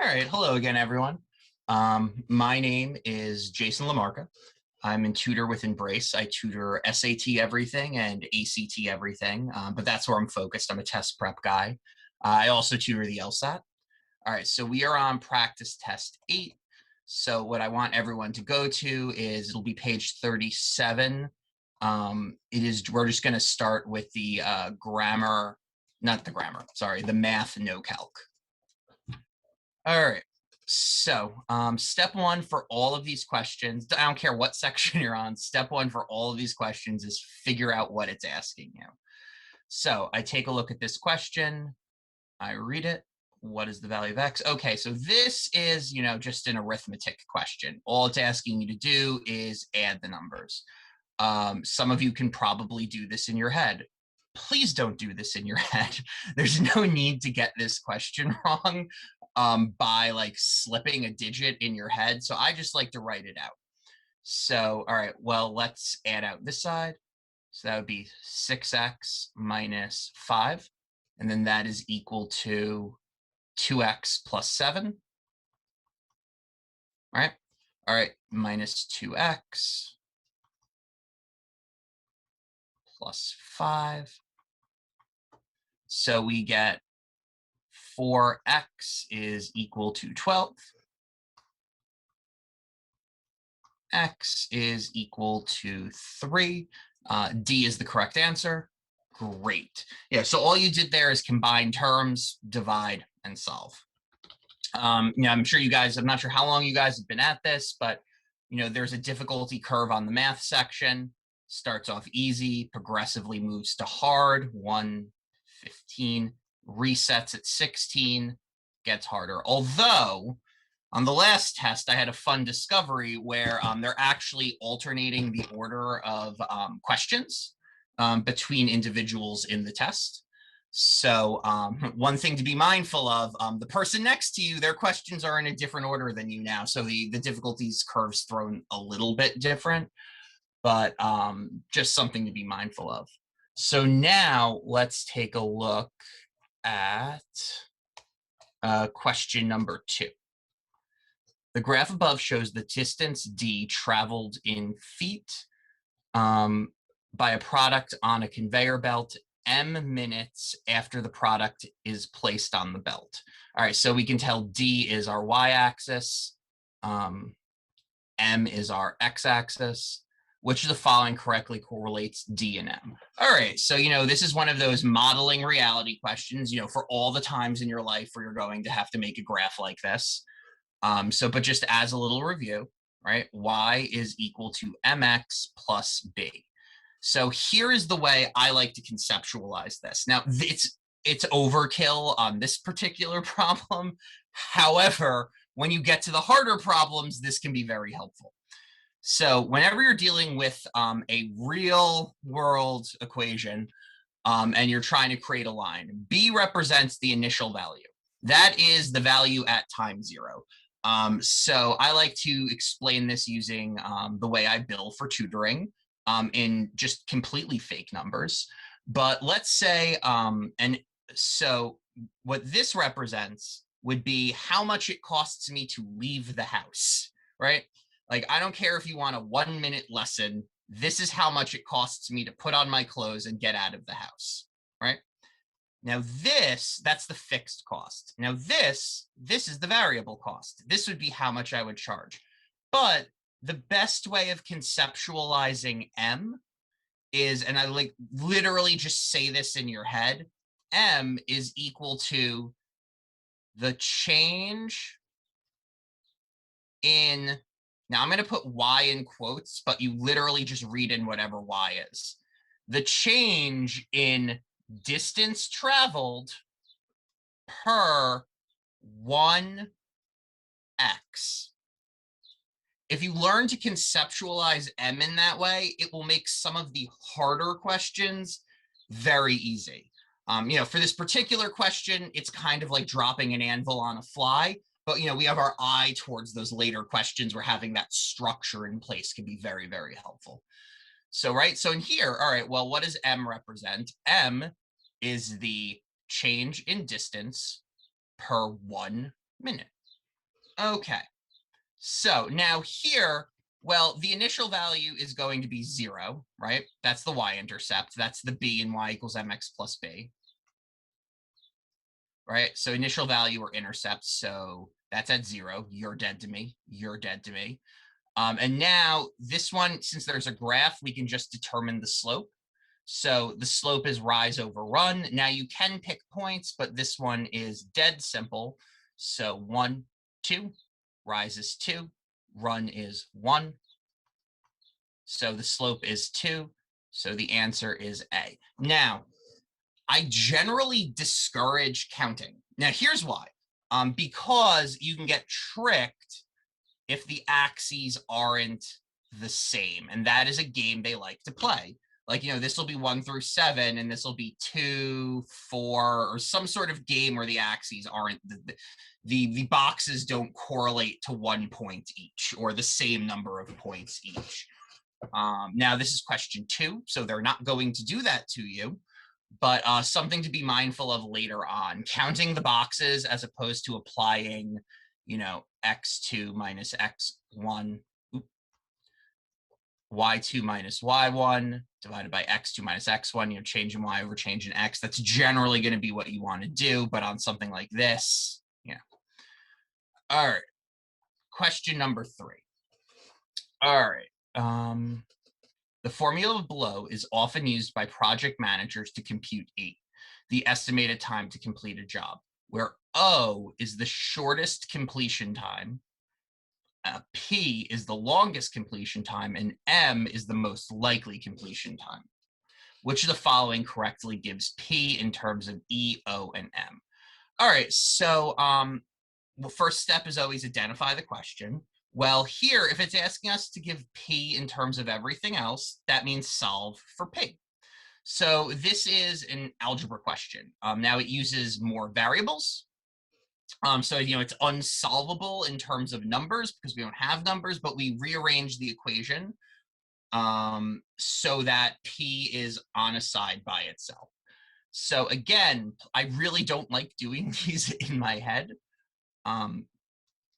All right, hello again, everyone. My name is Jason Lamarca. I'm in tutor with Embrace. I tutor SAT everything and ACT everything, but that's where I'm focused. I'm a test prep guy. I also tutor the LSAT. All right, so we are on practice test 8. So what I want everyone to go to is it'll be page 37. We're just going to start with the the math no calc. All right. So step one for all of these questions, I don't care what section you're on, step one for all of these questions is figure out what it's asking you. So I take a look at this question, I read it. What is the value of X? Okay, so this is, just an arithmetic question. All it's asking you to do is add the numbers. Some of you can probably do this in your head. Please don't do this in your head. There's no need to get this question wrong by like slipping a digit in your head. So I just like to write it out. So, all right, well, let's add out this side. So that would be 6x minus 5. And then that is equal to 2x plus 7. Right? All right, minus 2x plus 5. So we get 4x is equal to 12. X is equal to 3. D is the correct answer. Great. Yeah, so all you did there is combine terms, divide, and solve. I'm sure you guys, I'm not sure how long you guys have been at this, but there's a difficulty curve on the math section. Starts off easy, progressively moves to hard, 1, 15, resets at 16, gets harder. Although, on the last test, I had a fun discovery where they're actually alternating the order of questions between individuals in the test. So one thing to be mindful of, the person next to you, their questions are in a different order than you now. So the difficulties curve's thrown a little bit different, but just something to be mindful of. So now let's take a look at question number 2. The graph above shows the distance D traveled in feet by a product on a conveyor belt m minutes after the product is placed on the belt. All right, so we can tell D is our y-axis, m is our x-axis. Which of the following correctly correlates D and M? All right, so this is one of those modeling reality questions, for all the times in your life where you're going to have to make a graph like this. But just as a little review, right, y is equal to mx plus b. So here is the way I like to conceptualize this. Now, it's overkill on this particular problem. However, when you get to the harder problems, this can be very helpful. So whenever you're dealing with a real world equation and you're trying to create a line, b represents the initial value. That is the value at time 0. So I like to explain this using the way I bill for tutoring in just completely fake numbers. But let's say, and so what this represents would be how much it costs me to leave the house, right? Like, I don't care if you want a 1-minute lesson, this is how much it costs me to put on my clothes and get out of the house, right? Now that's the fixed cost. Now this is the variable cost. This would be how much I would charge. But the best way of conceptualizing M is, and I like literally just say this in your head, M is equal to the change in, now I'm going to put Y in quotes, but you literally just read in whatever Y is. The change in distance traveled per 1x. If you learn to conceptualize M in that way, it will make some of the harder questions very easy. For this particular question, it's kind of like dropping an anvil on a fly, but we have our eye towards those later questions where having that structure in place can be very, very helpful. So, right, so in here, all right, well, what does M represent? M is the change in distance per 1 minute. Okay, so now here, well, the initial value is going to be 0, right? That's the y-intercept. That's the b in y equals mx plus b, right? So initial value or intercept, so that's at 0. You're dead to me. You're dead to me. And now this one, since there's a graph, we can just determine the slope. So the slope is rise over run. Now you can pick points, but this one is dead simple. So 1, 2, rise is 2, run is 1. So the slope is 2. So the answer is A. Now, I generally discourage counting. Now, here's why. Because you can get tricked if the axes aren't the same. And that is a game they like to play. Like, this will be 1 through 7, and this will be 2, 4, or some sort of game where the axes aren't, the boxes don't correlate to 1 point each, or the same number of points each. Now, this is question 2, so they're not going to do that to you. But something to be mindful of later on, counting the boxes as opposed to applying, x2 minus x1, y2 minus y1 divided by x2 minus x1, changing y over changing x. That's generally going to be what you want to do, but on something like this, All right, question number 3. All right. The formula below is often used by project managers to compute E, the estimated time to complete a job, where O is the shortest completion time, P is the longest completion time, and M is the most likely completion time. Which of the following correctly gives P in terms of E, O, and M? All right, so first step is always identify the question. Well, here, if it's asking us to give P in terms of everything else, that means solve for P. So this is an algebra question. Now it uses more variables. So, it's unsolvable in terms of numbers because we don't have numbers, but we rearrange the equation so that P is on a side by itself. So again, I really don't like doing these in my head.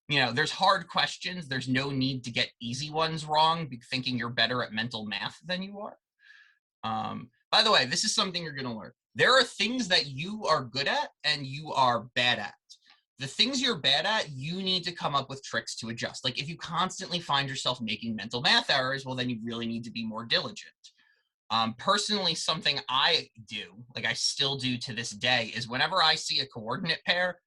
There's hard questions. There's no need to get easy ones wrong, thinking you're better at mental math than you are. By the way, this is something you're going to learn. There are things that you are good at and you are bad at. The things you're bad at, you need to come up with tricks to adjust. Like if you constantly find yourself making mental math errors, well, then you really need to be more diligent. Personally, something I do, like I still do to this day, is whenever I see a coordinate pair,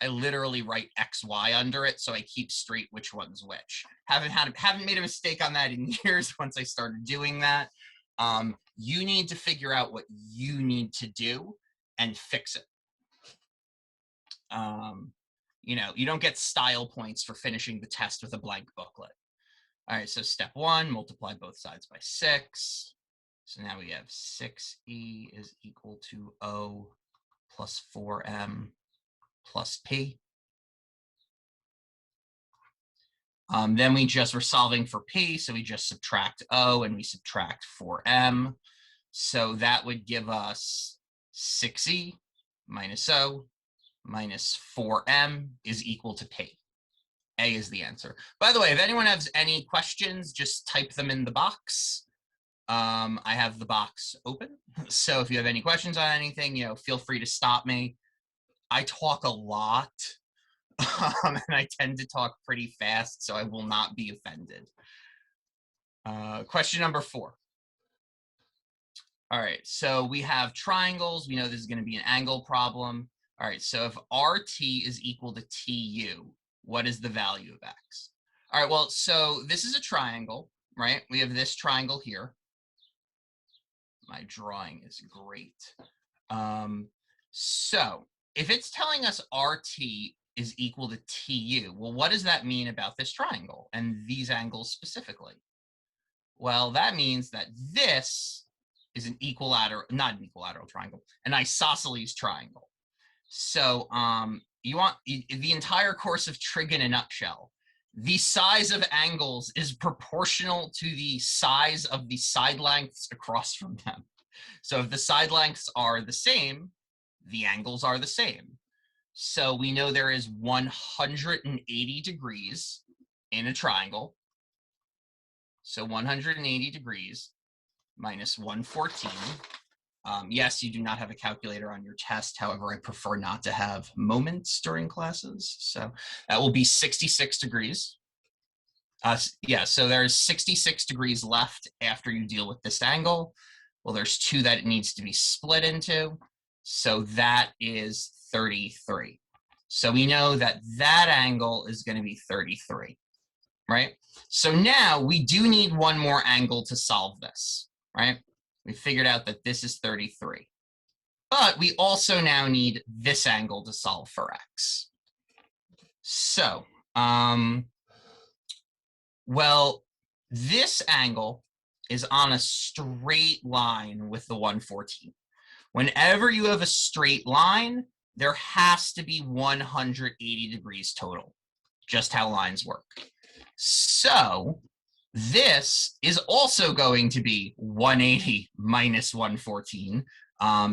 I literally write XY under it so I keep straight which one's which. Haven't made a mistake on that in years once I started doing that. You need to figure out what you need to do and fix it. You don't get style points for finishing the test with a blank booklet. All right, so step 1, multiply both sides by 6. So now we have 6e is equal to O plus 4m plus p. Then we're solving for p, so we just subtract O and we subtract 4m. So that would give us 6e minus O minus 4m is equal to p. A is the answer. By the way, if anyone has any questions, just type them in the box. I have the box open. So if you have any questions on anything, feel free to stop me. I talk a lot, and I tend to talk pretty fast, so I will not be offended. Question number 4. All right, so we have triangles. We know this is going to be an angle problem. All right, so if RT is equal to TU, what is the value of X? All right, well, so this is a triangle, right? We have this triangle here. My drawing is great. So if it's telling us RT is equal to TU, well, what does that mean about this triangle and these angles specifically? Well, that means that this is an not an equilateral triangle, an isosceles triangle. So you want the entire course of trig in a nutshell. The size of angles is proportional to the size of the side lengths across from them. So if the side lengths are the same, the angles are the same. So we know there is 180 degrees in a triangle. So 180 degrees minus 114. Yes, you do not have a calculator on your test. However, I prefer not to have moments during classes. So that will be 66 degrees. Yeah, so there's 66 degrees left after you deal with this angle. Well, there's 2 that it needs to be split into. So that is 33. So we know that that angle is going to be 33, right? So now we do need one more angle to solve this, right? We figured out that this is 33. But we also now need this angle to solve for x. So, well, this angle is on a straight line with the 114. Whenever you have a straight line, there has to be 180 degrees total, just how lines work. So this is also going to be 180 minus 114.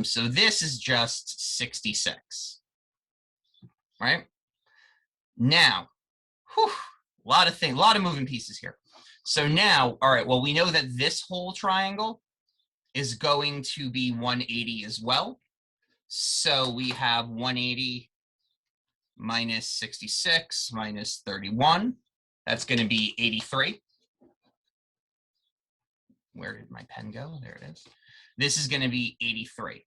So this is just 66, right? Now, whew, a lot of moving pieces here. So now, all right, well, we know that this whole triangle is going to be 180 as well. So we have 180 minus 66 minus 31. That's going to be 83. Where did my pen go? There it is. This is going to be 83.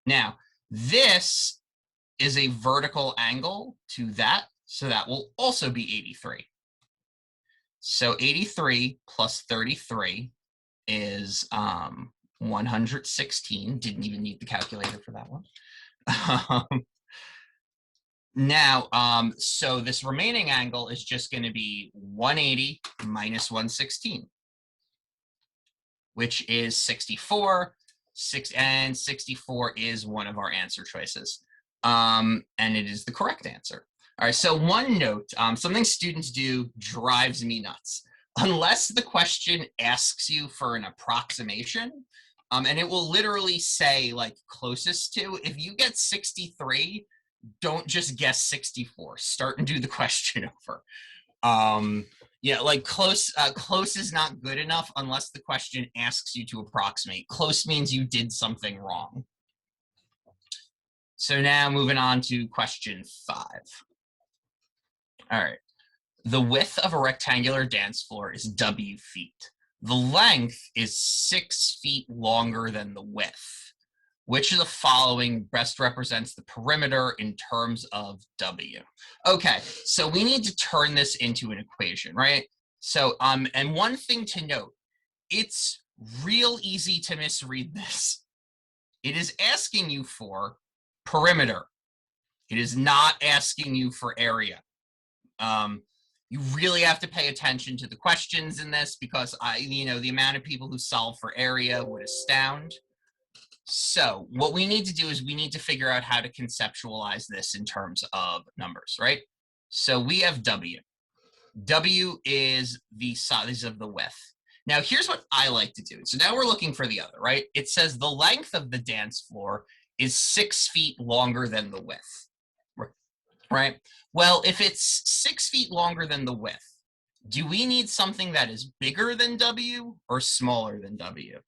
Now, this is a vertical angle to that, so that will also be 83. So 83 plus 33 is 116. Didn't even need the calculator for that one. Now, so this remaining angle is just going to be 180 minus 116, which is 64. 64 is one of our answer choices. And it is the correct answer. All right, so one note, something students do drives me nuts. Unless the question asks you for an approximation, and it will literally say like closest to, if you get 63, don't just guess 64. Start and do the question over. Yeah, like close is not good enough unless the question asks you to approximate. Close means you did something wrong. So now moving on to question 5. All right. The width of a rectangular dance floor is W feet. The length is 6 feet longer than the width. Which of the following best represents the perimeter in terms of W? Okay, so we need to turn this into an equation, right? So, and one thing to note, it's real easy to misread this. It is asking you for perimeter. It is not asking you for area. You really have to pay attention to the questions in this because the amount of people who solve for area would astound. So what we need to do is we need to figure out how to conceptualize this in terms of numbers, right? So we have W. W is the size of the width. Now here's what I like to do. So now we're looking for the other, right? It says the length of the dance floor is 6 feet longer than the width, right? Well, if it's 6 feet longer than the width, do we need something that is bigger than W or smaller than W?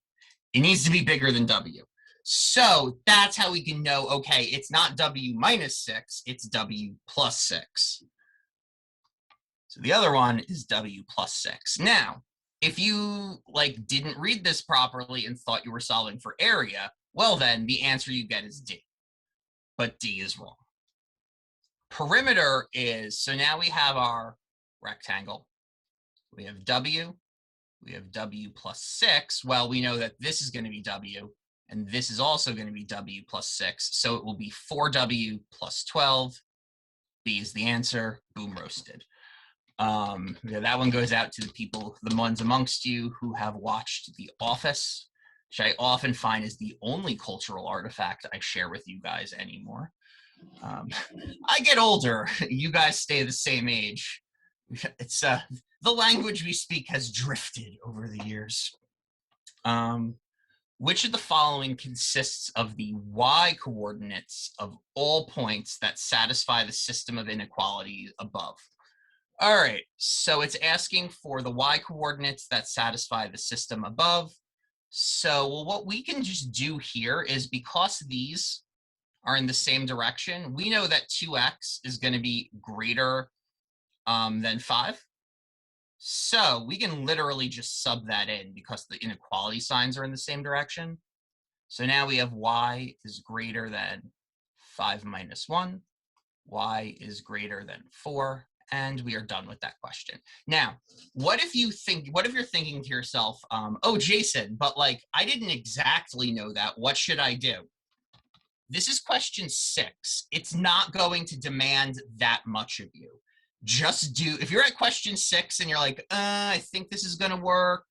It needs to be bigger than W. So that's how we can know, okay, it's not W minus 6, it's W plus 6. So the other one is W plus 6. Now, if you didn't read this properly and thought you were solving for area, well then the answer you get is D. But D is wrong. Perimeter is, so now we have our rectangle. We have W plus 6. Well, we know that this is going to be W, and this is also going to be W plus 6. So it will be 4W plus 12. B is the answer. Boom roasted. That one goes out to the ones amongst you who have watched The Office, which I often find is the only cultural artifact I share with you guys anymore. I get older. You guys stay the same age. It's the language we speak has drifted over the years. Which of the following consists of the y coordinates of all points that satisfy the system of inequalities above? All right, so it's asking for the y coordinates that satisfy the system above. So well, what we can just do here is, because these are in the same direction, we know that 2x is going to be greater than 5. So we can literally just sub that in because the inequality signs are in the same direction. So now we have y is greater than 5 minus 1, y is greater than 4, and we are done with that question. Now, what if you're thinking to yourself, oh, Jason, but like, I didn't exactly know that. What should I do? This is question 6. It's not going to demand that much of you. Just do, if you're at question 6 and you're like, I think this is going to work,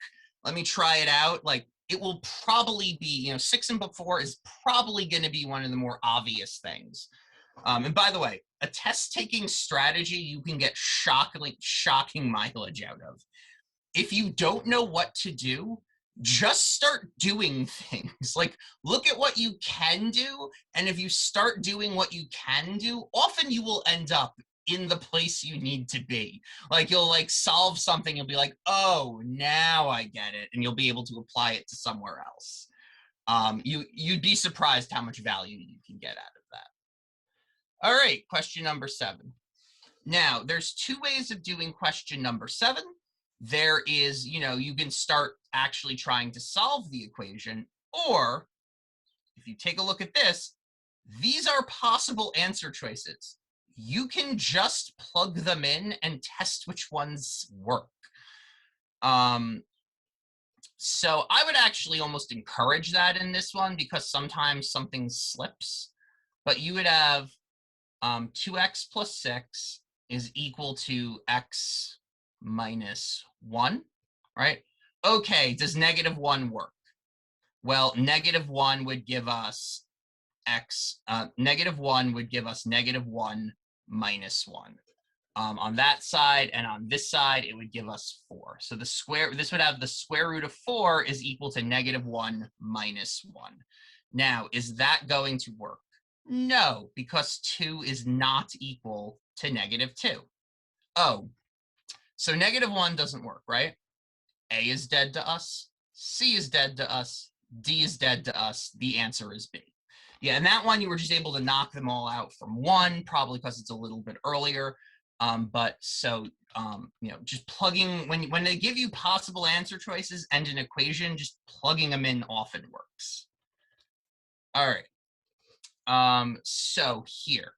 let me try it out, like, it will probably be, 6 and before is probably going to be one of the more obvious things. And by the way, a test-taking strategy you can get shocking mileage out of. If you don't know what to do, just start doing things. Like, look at what you can do, and if you start doing what you can do, often you will end up in the place you need to be. Like, you'll like solve something and be like, oh, now I get it, and you'll be able to apply it to somewhere else. You'd be surprised how much value you can get out of that. All right, question number 7. Now, there's 2 ways of doing question number 7. There is, you can start actually trying to solve the equation, or if you take a look at this, these are possible answer choices. You can just plug them in and test which ones work. So I would actually almost encourage that in this one, because sometimes something slips, but you would have 2x plus 6 is equal to x minus 1, right? Okay, does -1 work? Well, -1 would give us -1 would give us -1 minus 1. On that side, and on this side, it would give us 4. So this would have the square root of 4 is equal to -1 minus 1. Now, is that going to work? No, because 2 is not equal to -2. Oh, so -1 doesn't work, right? A is dead to us, C is dead to us, D is dead to us. The answer is B. Yeah, and that one you were just able to knock them all out from 1, probably because it's a little bit earlier. But so, just plugging, when they give you possible answer choices and an equation, just plugging them in often works. All right. So here,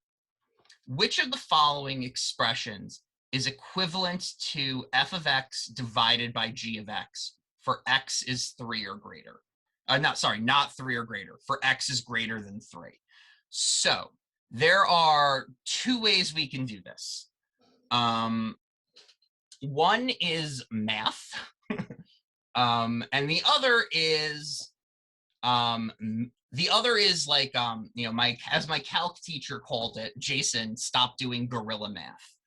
which of the following expressions is equivalent to f of x divided by g of x for x is 3 or greater? Not 3 or greater, for x is greater than 3. So there are 2 ways we can do this. One is math, and the other is like, as my calc teacher called it, Jason, stop doing gorilla math.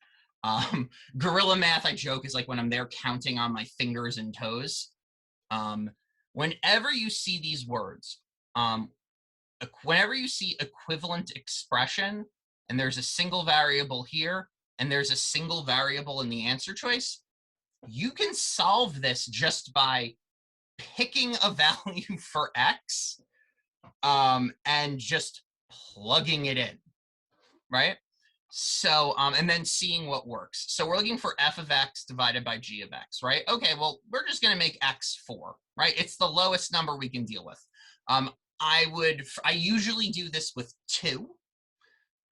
Gorilla math, I joke, is like when I'm there counting on my fingers and toes. Whenever you see these words, whenever you see equivalent expression, and there's a single variable here, and there's a single variable in the answer choice, you can solve this just by picking a value for x, and just plugging it in, right? So, and then seeing what works. So we're looking for f of x divided by g of x, right? Okay, well, we're just going to make x 4, right? It's the lowest number we can deal with. I usually do this with 2.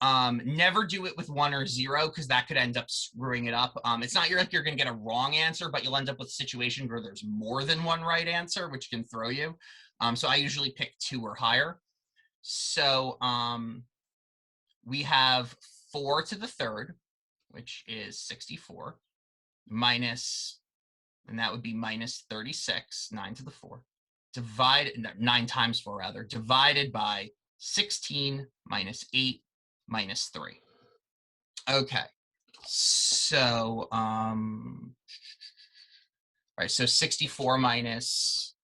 Never do it with 1 or 0, because that could end up screwing it up. It's not like you're going to get a wrong answer, but you'll end up with situations where there's more than one right answer, which can throw you. So I usually pick 2 or higher. So we have 4 to the 3rd, which is 64, minus, and that would be minus 36, 9 to the 4, divided, 9 times 4 rather, divided by 16 minus 8 minus 3. Okay, so, right, so 64 minus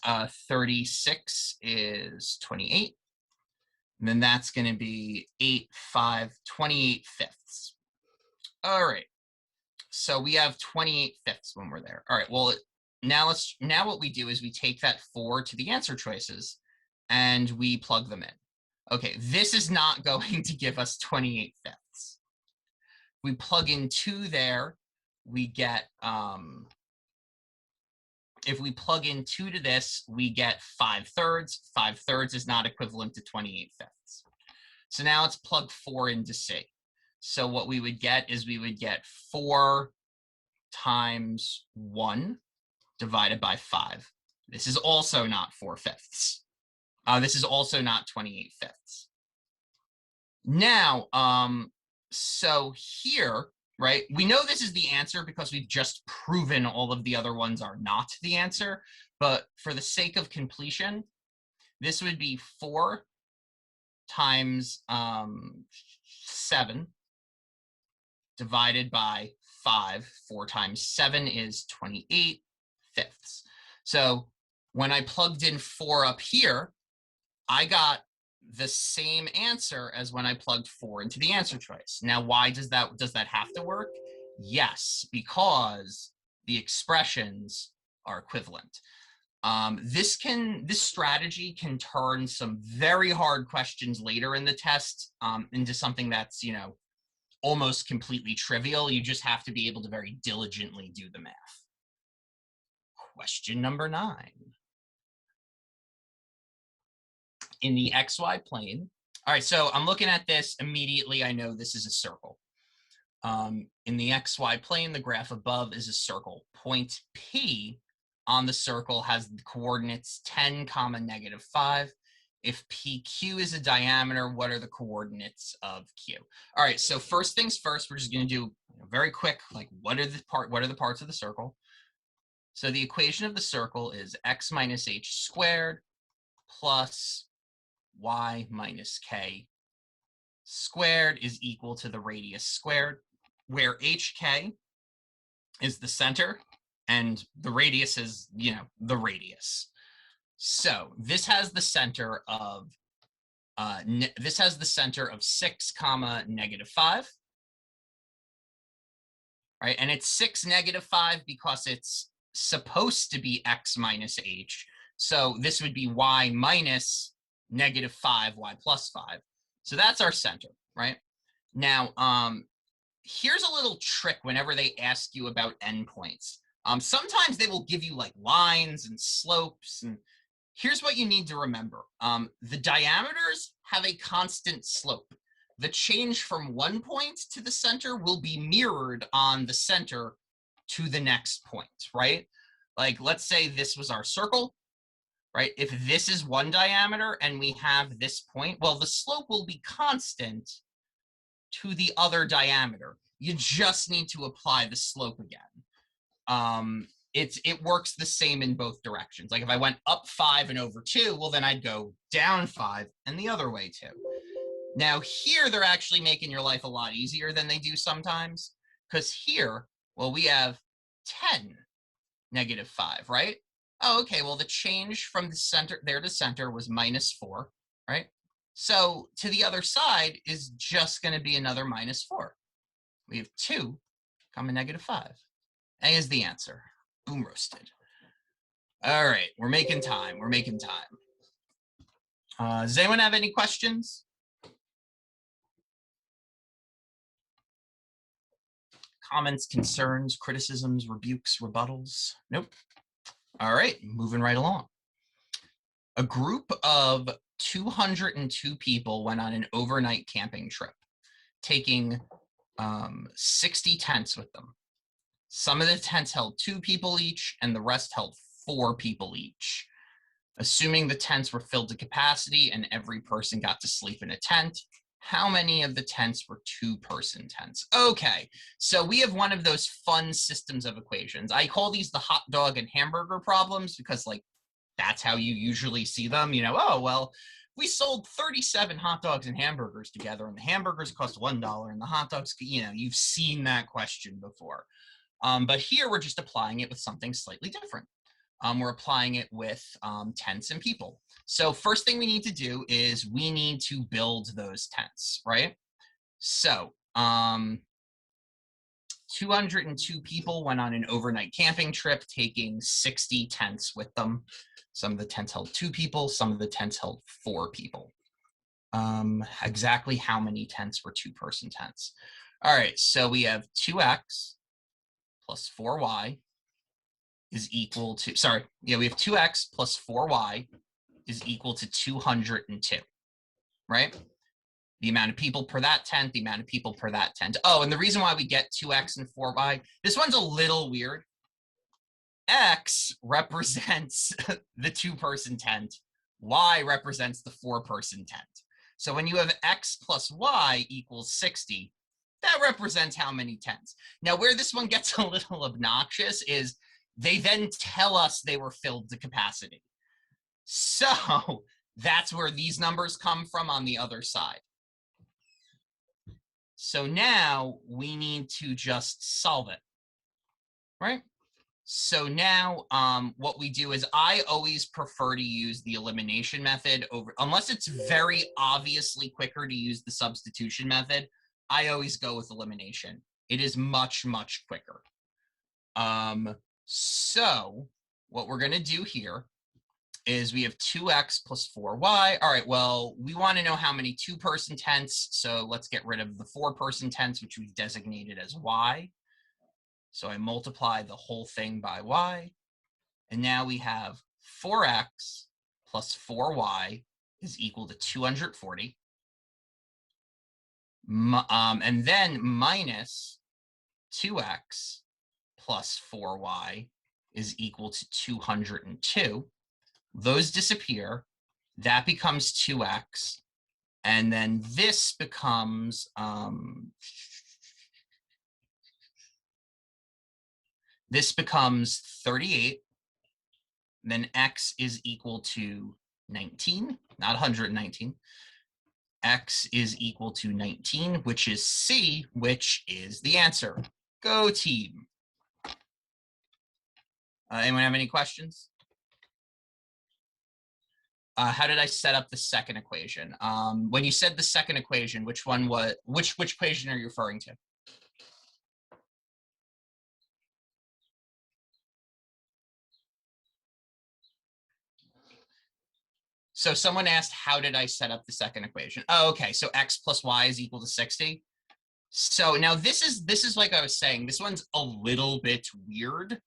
36 is 28. And then that's going to be 8, 5, 28 fifths. All right. So we have 28 fifths when we're there. All right. Well, now what we do is we take that 4 to the answer choices and we plug them in. Okay, this is not going to give us 28 fifths. We plug in 2 there, we get, if we plug in 2 to this, we get 5 thirds. 5 thirds is not equivalent to 28 fifths. So now let's plug 4 into C. So what we would get is we would get 4 times 1 divided by 5. This is also not 4 fifths. This is also not 28 fifths. Now, so here, right, we know this is the answer because we've just proven all of the other ones are not the answer. But for the sake of completion, this would be 4 times 7 divided by 5. 4 times 7 is 28 fifths. So when I plugged in 4 up here, I got the same answer as when I plugged 4 into the answer choice. Now, why does that have to work? Yes, because the expressions are equivalent. This strategy can turn some very hard questions later in the test into something that's, almost completely trivial. You just have to be able to very diligently do the math. Question number 9. In the XY plane. All right, so I'm looking at this immediately. I know this is a circle. In the XY plane, the graph above is a circle. Point P on the circle has the coordinates 10, -5. If PQ is a diameter, what are the coordinates of Q? All right, so first things first, we're just going to do very quick, like what are the parts of the circle? So the equation of the circle is x minus h squared plus y minus k squared is equal to the radius squared, where hk is the center and the radius is, the radius. So this has the center of 6, -5. Right, and it's 6, -5 because it's supposed to be x minus h. So this would be y minus -5, y plus 5. So that's our center, right? Now, here's a little trick whenever they ask you about endpoints. Sometimes they will give you like lines and slopes, and here's what you need to remember. The diameters have a constant slope. The change from one point to the center will be mirrored on the center to the next point, right? Like, let's say this was our circle, right? If this is one diameter and we have this point, well, the slope will be constant to the other diameter. You just need to apply the slope again. It works the same in both directions. Like if I went up 5 and over 2, well, then I'd go down 5 and the other way too. Now here, they're actually making your life a lot easier than they do sometimes, because here, well, we have 10, -5, right? Oh, okay, well, the change from the center there to center was -4, right? So to the other side is just going to be another -4. We have 2, -5. A is the answer. Boom roasted. All right, we're making time. We're making time. Does anyone have any questions? Comments, concerns, criticisms, rebukes, rebuttals? Nope. All right, moving right along. A group of 202 people went on an overnight camping trip, taking 60 tents with them. Some of the tents held 2 people each, and the rest held 4 people each. Assuming the tents were filled to capacity and every person got to sleep in a tent, how many of the tents were 2-person tents? Okay, so we have one of those fun systems of equations. I call these the hot dog and hamburger problems because, like, that's how you usually see them. Oh, well, we sold 37 hot dogs and hamburgers together, and the hamburgers cost $1, and the hot dogs, you've seen that question before. But here we're just applying it with something slightly different. we're applying it with tenths and people. So first thing we need to do is we need to build those tenths, right? So 202 people went on an overnight camping trip, taking 60 tents with them. Some of the tents held 2 people, some of the tents held 4 people. Exactly how many tents were 2-person tents? All right, so we have 2x plus 4y is equal to, we have 2x plus 4y is equal to 202, right? The amount of people per that tent, the amount of people per that tent. Oh, and the reason why we get 2x and 4y, this one's a little weird. X represents the 2-person tent. Y represents the 4-person tent. So when you have x plus y equals 60, that represents how many tents. Now, where this one gets a little obnoxious is they then tell us they were filled to capacity. So that's where these numbers come from on the other side. So now we need to just solve it, right? So now what we do is I always prefer to use the elimination method over, unless it's very obviously quicker to use the substitution method, I always go with elimination. It is much, much quicker. So what we're going to do here is we have 2x plus 4y. All right, well, we want to know how many 2-person tents, so let's get rid of the 4-person tents, which we've designated as y. So I multiply the whole thing by y, and now we have 4x plus 4y is equal to 240, and then minus 2x plus 4y is equal to 202. Those disappear. That becomes 2x. And then this becomes, this becomes 38. Then x is equal to 19, not 119. X is equal to 19, which is C, which is the answer. Go team. Anyone have any questions? How did I set up the second equation? When you said the second equation, which one was, which equation are you referring to? So someone asked, how did I set up the second equation? Oh, okay, so x plus y is equal to 60. So now this is like I was saying, this one's a little bit weird.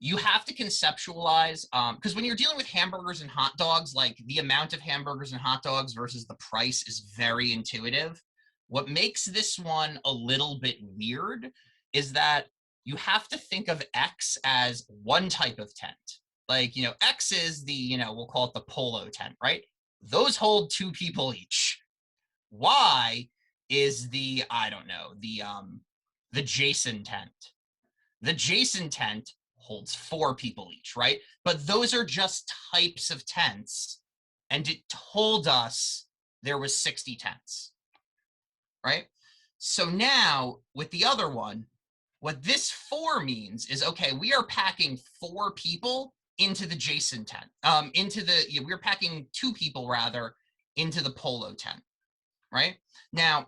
You have to conceptualize, because when you're dealing with hamburgers and hot dogs, like the amount of hamburgers and hot dogs versus the price is very intuitive. What makes this one a little bit weird is that you have to think of X as one type of tent. Like, X is the, we'll call it the polo tent, right? Those hold 2 people each. Y is the, I don't know, the Jason tent. The Jason tent holds 4 people each, right? But those are just types of tents, and it told us there was 60 tents, right? So now with the other one, what this 4 means is, okay, we are packing 4 people into the Jason tent, we're packing 2 people rather into the polo tent, right? Now,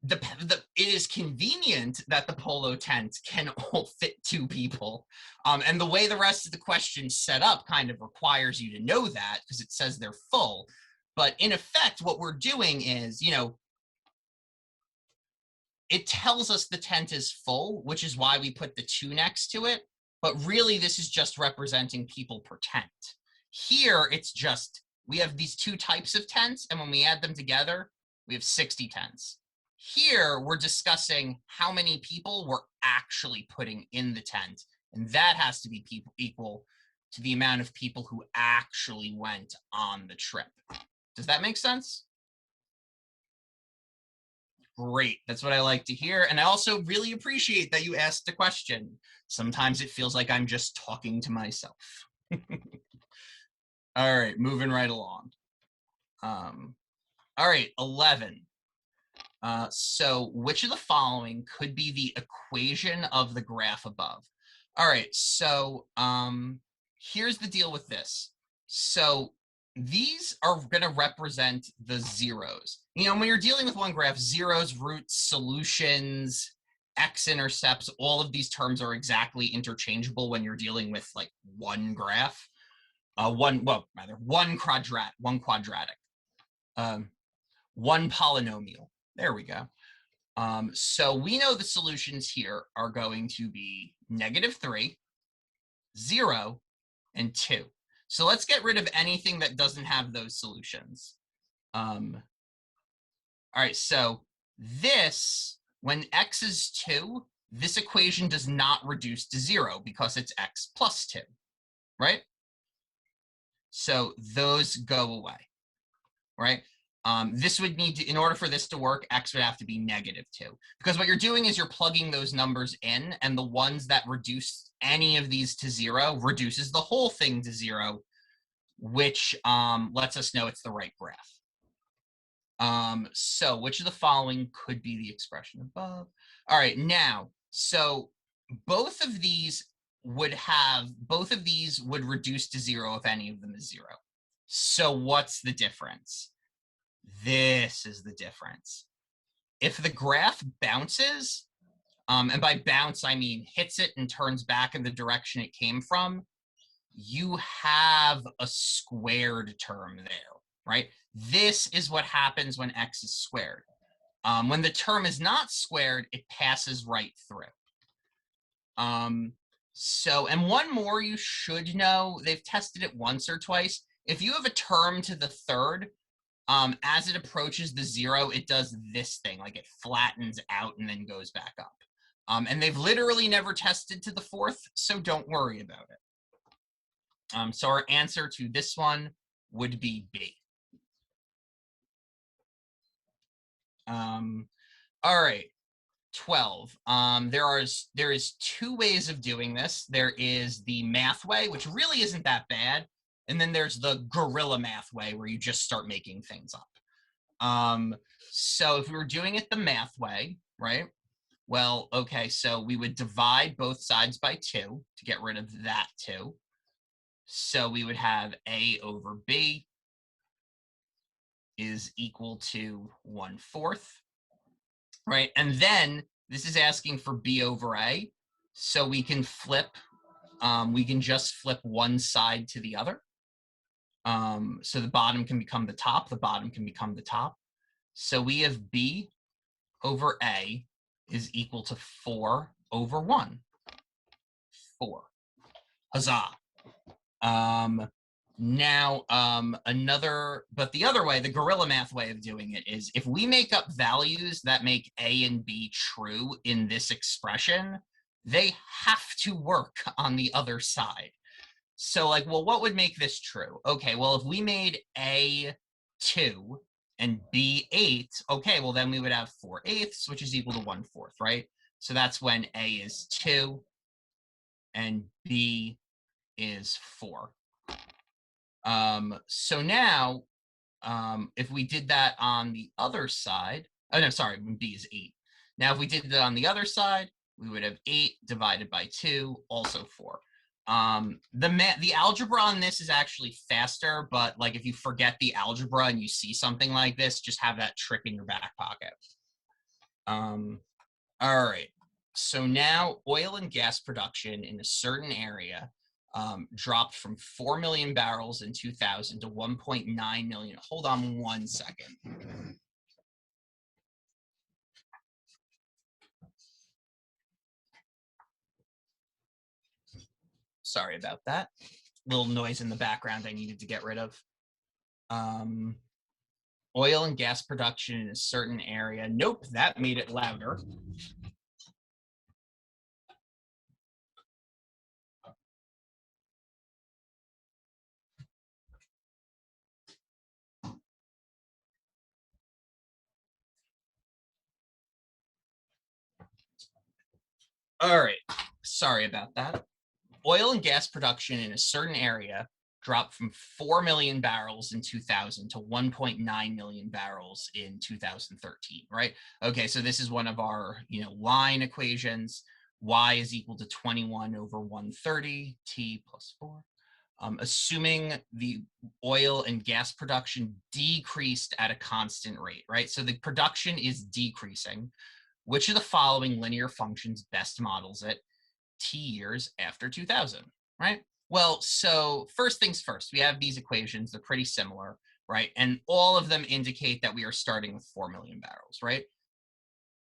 it is convenient that the polo tent can all fit 2 people. And the way the rest of the question's set up kind of requires you to know that because it says they're full. But in effect, what we're doing is, it tells us the tent is full, which is why we put the 2 next to it. But really, this is just representing people per tent. Here, it's just, we have these 2 types of tents, and when we add them together, we have 60 tents. Here, we're discussing how many people we're actually putting in the tent, and that has to be equal to the amount of people who actually went on the trip. Does that make sense? Great. That's what I like to hear. And I also really appreciate that you asked a question. Sometimes it feels like I'm just talking to myself. All right, moving right along. All right, 11. So which of the following could be the equation of the graph above? All right, so here's the deal with this. So these are going to represent the zeros. You know, when you're dealing with one graph, zeros, roots, solutions, x-intercepts, all of these terms are exactly interchangeable when you're dealing with like one graph. One quadratic, one polynomial. There we go. So we know the solutions here are going to be -3, 0, and 2. So let's get rid of anything that doesn't have those solutions. All right, so this, when x is 2, this equation does not reduce to 0 because it's x plus 2, right? So those go away, right? This would need to, in order for this to work, x would have to be -2. Because what you're doing is you're plugging those numbers in, and the ones that reduce any of these to 0 reduces the whole thing to 0, which lets us know it's the right graph. So which of the following could be the expression above? All right, now, so both of these would reduce to 0 if any of them is 0. So what's the difference? This is the difference. If the graph bounces, and by bounce, I mean hits it and turns back in the direction it came from, you have a squared term there, right? This is what happens when x is squared. When the term is not squared, it passes right through. So, and one more you should know, they've tested it once or twice. If you have a term to the third, as it approaches the 0, it does this thing, like it flattens out and then goes back up. And they've literally never tested to the fourth, so don't worry about it. So our answer to this one would be B. All right, 12. There is 2 ways of doing this. There is the math way, which really isn't that bad, and then there's the guerrilla math way, where you just start making things up. So if we were doing it the math way, right? Well, okay, so we would divide both sides by 2 to get rid of that 2. So we would have A over B is equal to 1/4, right? And then this is asking for B over A. So we can just flip one side to the other. So the bottom can become the top, the bottom can become the top. So we have B over A is equal to 4 over 1. 4. Huzzah. Now, the other way, the guerrilla math way of doing it is if we make up values that make A and B true in this expression, they have to work on the other side. So like, well, what would make this true? Okay, well, if we made A 2 and B 8, okay, well, then we would have 4/8, which is equal to 1/4, right? So that's when A is 2 and B is 4. So now, if we did that on the other side, oh no, sorry, B is 8. Now, if we did that on the other side, we would have 8 divided by 2, also 4. The algebra on this is actually faster, but like if you forget the algebra and you see something like this, just have that trick in your back pocket. All right. So now oil and gas production in a certain area dropped from 4 million barrels in 2000 to 1.9 million. Hold on one second. Sorry about that. Little noise in the background I needed to get rid of. Oil and gas production in a certain area. Nope, that made it louder. All right, sorry about that. Oil and gas production in a certain area dropped from 4 million barrels in 2000 to 1.9 million barrels in 2013, right? Okay, so this is one of our, line equations. y is equal to 21 over 130, t plus 4. Assuming the oil and gas production decreased at a constant rate, right? So the production is decreasing. Which of the following linear functions best models it t years after 2000, right? Well, so first things first, we have these equations. They're pretty similar, right? And all of them indicate that we are starting with 4 million barrels, right?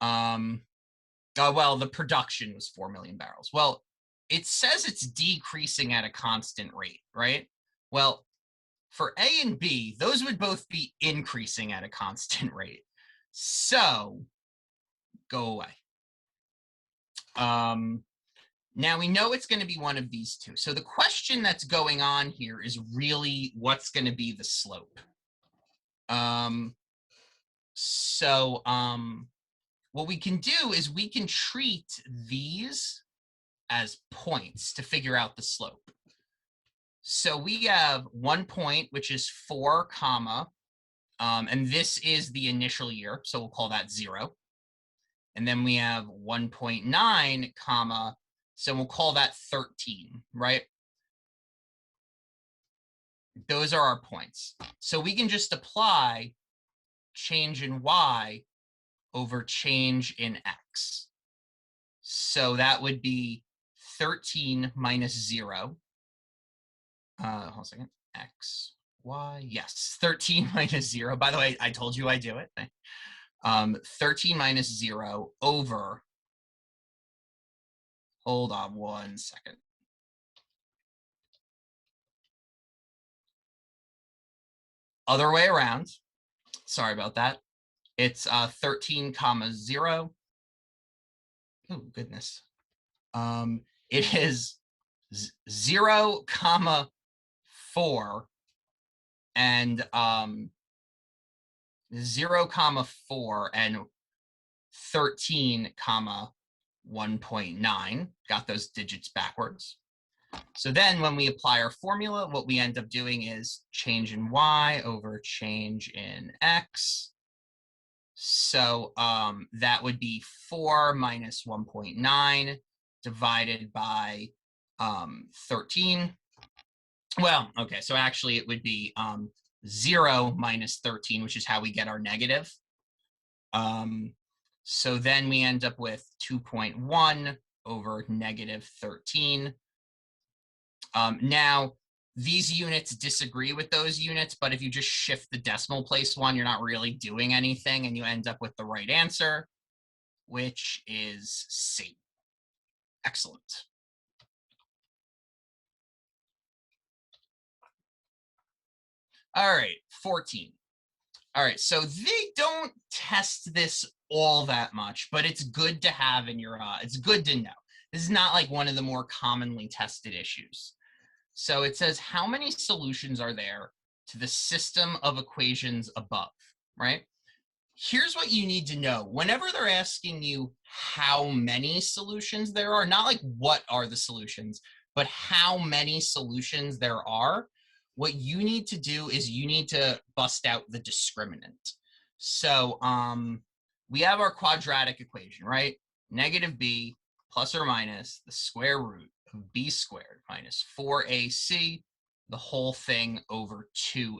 Well, the production was 4 million barrels. Well, it says it's decreasing at a constant rate, right? Well, for A and B, those would both be increasing at a constant rate. So go away. Now we know it's going to be one of these two. So the question that's going on here is really what's going to be the slope. What we can do is we can treat these as points to figure out the slope. So we have 1 point, which is 4 comma, and this is the initial year, so we'll call that 0. And then we have 1.9 comma, so we'll call that 13, right? Those are our points. So we can just apply change in y over change in x. So that would be 13 minus 0. Hold on a second. X, y, yes, 13 minus 0. By the way, I told you I do it. 13 minus 0 over, hold on 1 second. Other way around. Sorry about that. It's 13 comma 0. Oh, goodness. It is 0 comma 4 and 0 comma 4 and 13 comma 1.9. Got those digits backwards. So then when we apply our formula, what we end up doing is change in y over change in x. So that would be 4 minus 1.9 divided by 13. Well, okay, so actually it would be 0 minus 13, which is how we get our negative. So then we end up with 2.1 over negative 13. Now, these units disagree with those units, but if you just shift the decimal place one, you're not really doing anything, and you end up with the right answer, which is C. Excellent. All right, 14. All right, so they don't test this all that much, but it's good to have in your, it's good to know. This is not like one of the more commonly tested issues. So it says, how many solutions are there to the system of equations above, right? Here's what you need to know. Whenever they're asking you how many solutions there are, not like what are the solutions, but how many solutions there are, what you need to do is you need to bust out the discriminant. So we have our quadratic equation, right? Negative b plus or minus the square root of b squared minus 4ac, the whole thing over 2a,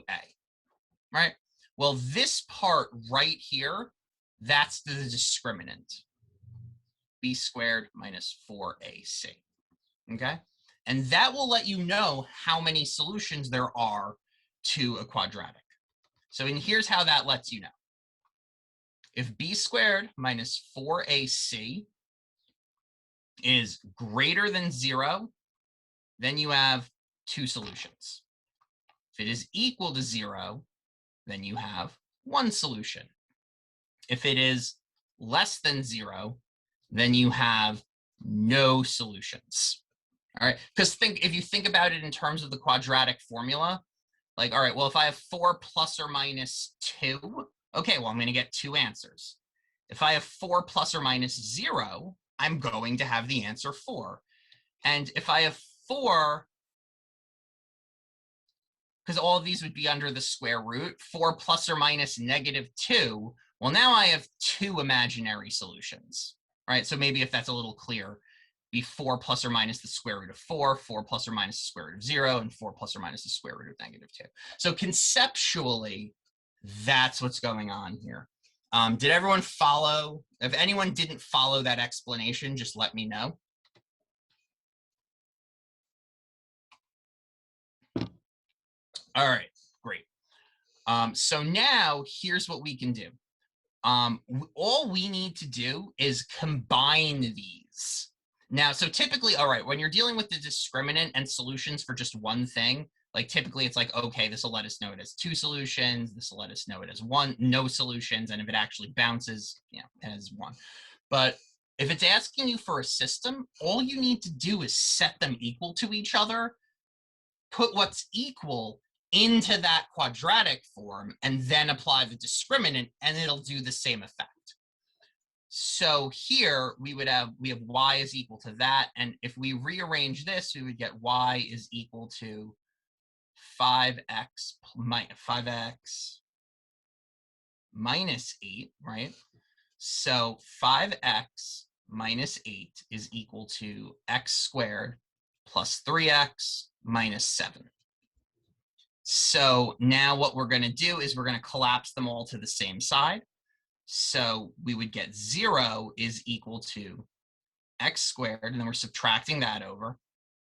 right? Well, this part right here, that's the discriminant, b squared minus 4ac, okay? And that will let you know how many solutions there are to a quadratic. So here's how that lets you know. If b squared minus 4ac is greater than 0, then you have 2 solutions. If it is equal to 0, then you have 1 solution. If it is less than 0, then you have no solutions. All right, because if you think about it in terms of the quadratic formula, like, all right, well, if I have 4 plus or minus 2, okay, well, I'm going to get 2 answers. If I have 4 plus or minus 0, I'm going to have the answer 4. And if I have 4, because all of these would be under the square root, 4 plus or minus negative 2, well, now I have 2 imaginary solutions, right? So maybe if that's a little clearer. be 4 plus or minus the square root of 4, 4 plus or minus the square root of 0, and 4 plus or minus the square root of -2. So conceptually, that's what's going on here. Did everyone follow? If anyone didn't follow that explanation, just let me know. All right, great. So now here's what we can do. All we need to do is combine these. Now, so typically, all right, when you're dealing with the discriminant and solutions for just one thing, like typically it's like, okay, this will let us know it has 2 solutions, this will let us know it has no solutions, and if it actually bounces, you know, it has 1. But if it's asking you for a system, all you need to do is set them equal to each other, put what's equal into that quadratic form, and then apply the discriminant, and it'll do the same effect. So here we have y is equal to that, and if we rearrange this, we would get y is equal to 5x minus 8, right? So 5x minus 8 is equal to x squared plus 3x minus 7. So now what we're going to do is we're going to collapse them all to the same side. So we would get 0 is equal to x squared, and then we're subtracting that over,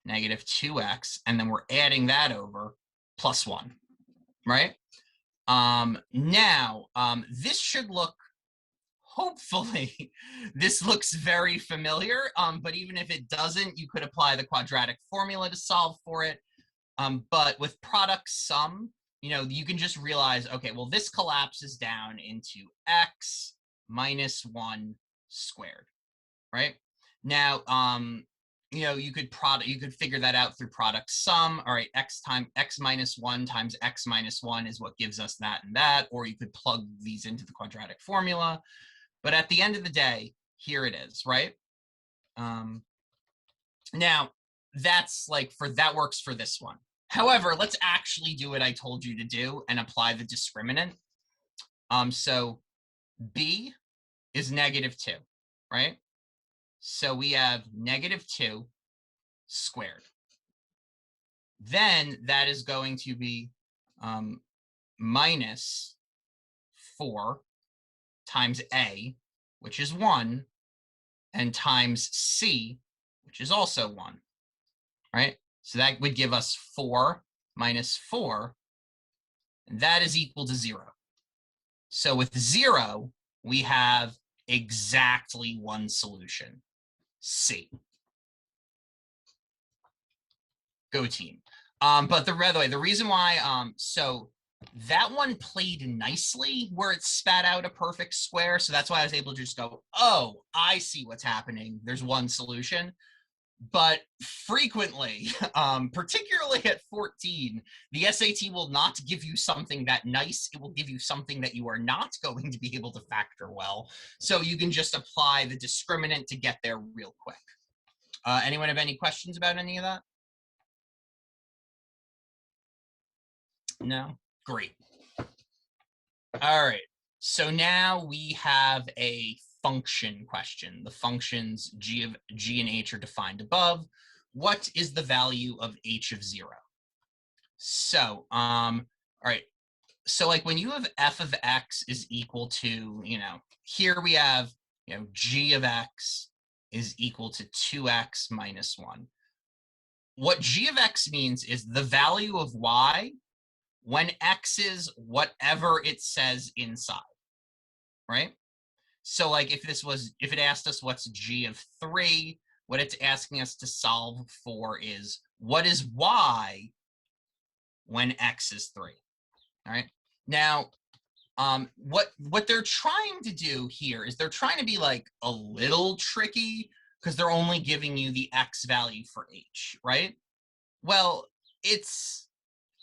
negative 2x, and then we're adding that over, plus 1, right? Now, this should look, hopefully, this looks very familiar, but even if it doesn't, you could apply the quadratic formula to solve for it. But with product sum, you know, you can just realize, okay, well, this collapses down into x minus 1 squared, right? Now, you know, you could figure that out through product sum. All right, x minus 1 times x minus 1 is what gives us that and that, or you could plug these into the quadratic formula. But at the end of the day, here it is, right? Now, that's like that works for this one. However, let's actually do what I told you to do and apply the discriminant. So b is -2, right? So we have -2 squared. Then that is going to be minus 4 times a, which is 1, and times c, which is also 1, right? So that would give us 4 minus 4, and that is equal to 0. So with 0, we have exactly one solution, C. Go team. But the reason why, so that one played nicely where it spat out a perfect square. So that's why I was able to just go, oh, I see what's happening. There's one solution. But frequently, particularly at 14, the SAT will not give you something that nice. It will give you something that you are not going to be able to factor well. So you can just apply the discriminant to get there real quick. Anyone have any questions about any of that? No? Great. All right. So now we have a function question. The functions g and h are defined above. What is the value of h of 0? So, all right. So like when you have f of x is equal to, you know, here we have, you know, g of x is equal to 2x minus 1. What g of x means is the value of y when x is whatever it says inside, right? So like if it asked us what's g of 3, what it's asking us to solve for is what is y when x is 3, all right? Now, what they're trying to do here is they're trying to be like a little tricky because they're only giving you the x value for h, right? Well, it's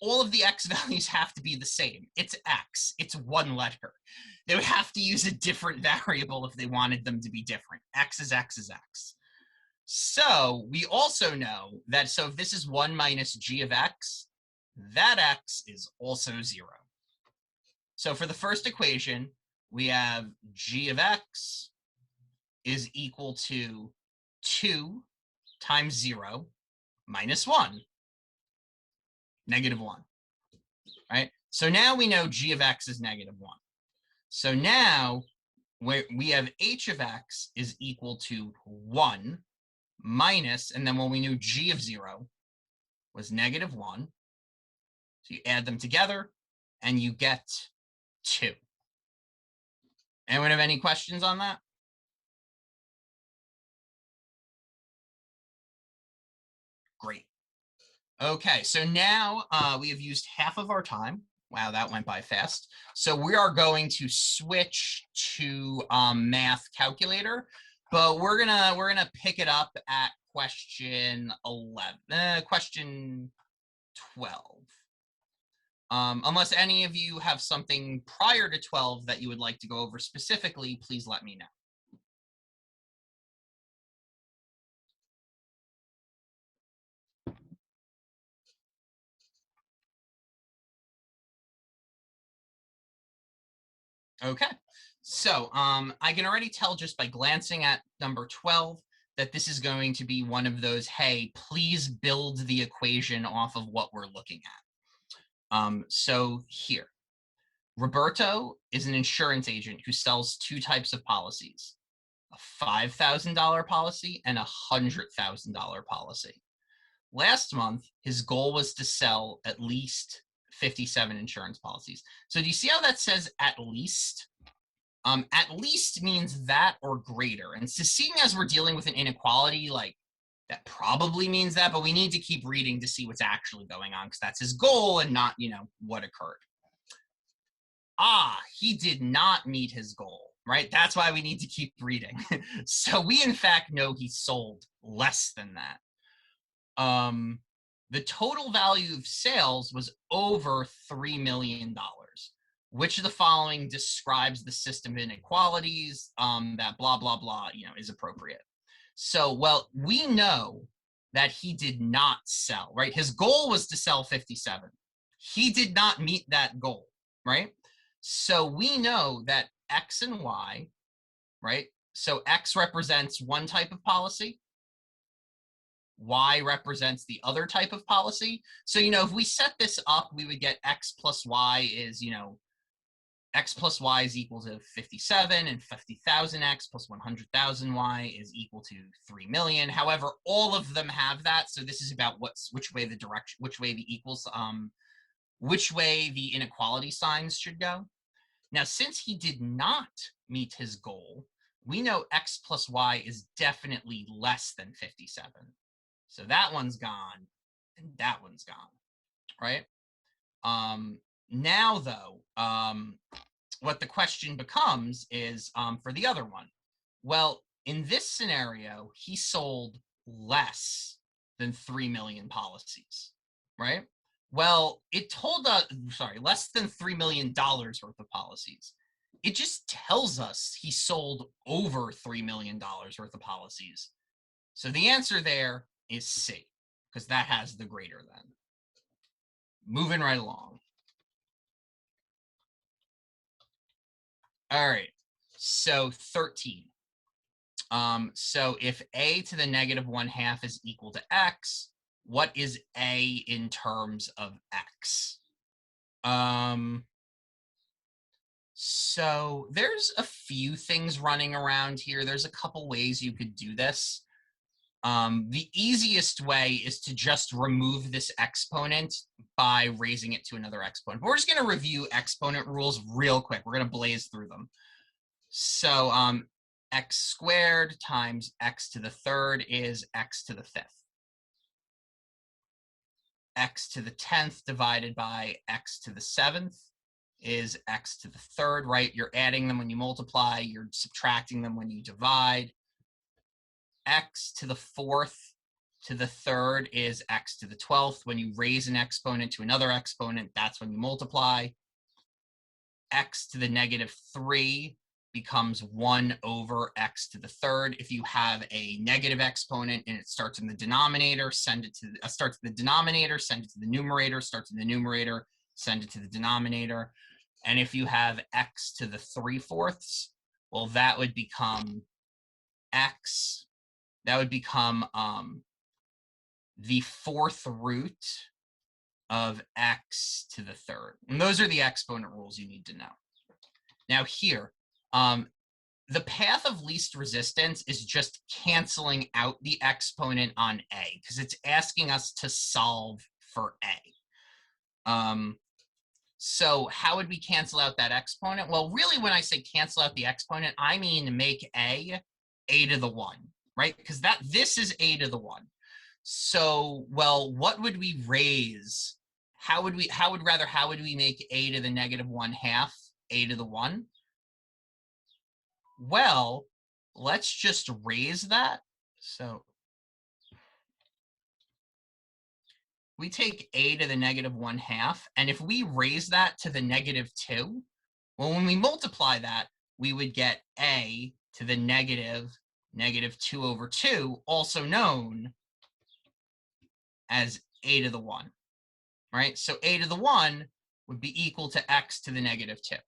all of the x values have to be the same. It's x. It's one letter. They would have to use a different variable if they wanted them to be different. X is x is x. So we also know that, so if this is 1 minus g of x, that x is also 0. So for the first equation, we have g of x is equal to 2 times 0 minus 1, -1, right? So now we know g of x is -1. So now we have h of x is equal to 1 minus, and then when we knew g of 0 was -1, so you add them together and you get 2. Anyone have any questions on that? Great. Okay, so now we have used half of our time. Wow, that went by fast. So we are going to switch to math calculator, but we're gonna pick it up at question 11, question 12. Unless any of you have something prior to 12 that you would like to go over specifically, please let me know. Okay, so I can already tell just by glancing at number 12 that this is going to be one of those, hey, please build the equation off of what we're looking at. So here, Roberto is an insurance agent who sells 2 types of policies, a $5,000 policy and a $100,000 policy. Last month, his goal was to sell at least 57 insurance policies. So do you see how that says at least? At least means that or greater. And so seeing as we're dealing with an inequality, like that probably means that, but we need to keep reading to see what's actually going on because that's his goal and not, what occurred. He did not meet his goal, right? That's why we need to keep reading. So we, in fact, know he sold less than that. The total value of sales was over $3 million. Which of the following describes the system of inequalities that blah, blah, blah, is appropriate? So, well, we know that he did not sell, right? His goal was to sell 57. He did not meet that goal, right? So we know that X and Y, right? So X represents one type of policy. Y represents the other type of policy. So, if we set this up, we would get X plus Y is, X plus Y is equal to 57, and 50,000 X plus 100,000 Y is equal to 3 million. However, all of them have that. So this is about which way the inequality signs should go. Now, since he did not meet his goal, we know X plus Y is definitely less than 57. So that one's gone, and that one's gone, right? Now, though, what the question becomes is for the other one. Well, in this scenario, he sold less than 3 million policies, right? Well, it told us, less than $3 million worth of policies. It just tells us he sold over $3 million worth of policies. So the answer there is C, because that has the greater than. Moving right along. All right, so 13. So if a to the -1/2 is equal to x, what is a in terms of x? So there's a few things running around here. There's a couple ways you could do this. The easiest way is to just remove this exponent by raising it to another exponent. But we're just going to review exponent rules real quick. We're going to blaze through them. So x squared times x to the 3rd is x to the 5th. X to the 10th divided by x to the 7th is x to the 3rd, right? You're adding them when you multiply. You're subtracting them when you divide. X to the 4th to the 3rd is x to the 12th. When you raise an exponent to another exponent, that's when you multiply. X to the -3 becomes 1 over x to the 3rd. If you have a negative exponent and it starts in the denominator, send it to starts in the denominator, send it to the numerator, starts in the numerator, send it to the denominator. And if you have x to the 3/4, well, that would become x. That would become the fourth root of x to the third. And those are the exponent rules you need to know. Now here, the path of least resistance is just canceling out the exponent on a, because it's asking us to solve for a. So how would we cancel out that exponent? Well, really, when I say cancel out the exponent, I mean make a to the 1, right? Because this is a to the 1. So, well, what would we raise? How would we make a to the -1/2 a to the 1? Well, let's just raise that. So we take a to the -1/2, and if we raise that to the -2, well, when we multiply that, we would get a to the -2/2, also known as a to the 1, right? So a to the 1 would be equal to x to the -2.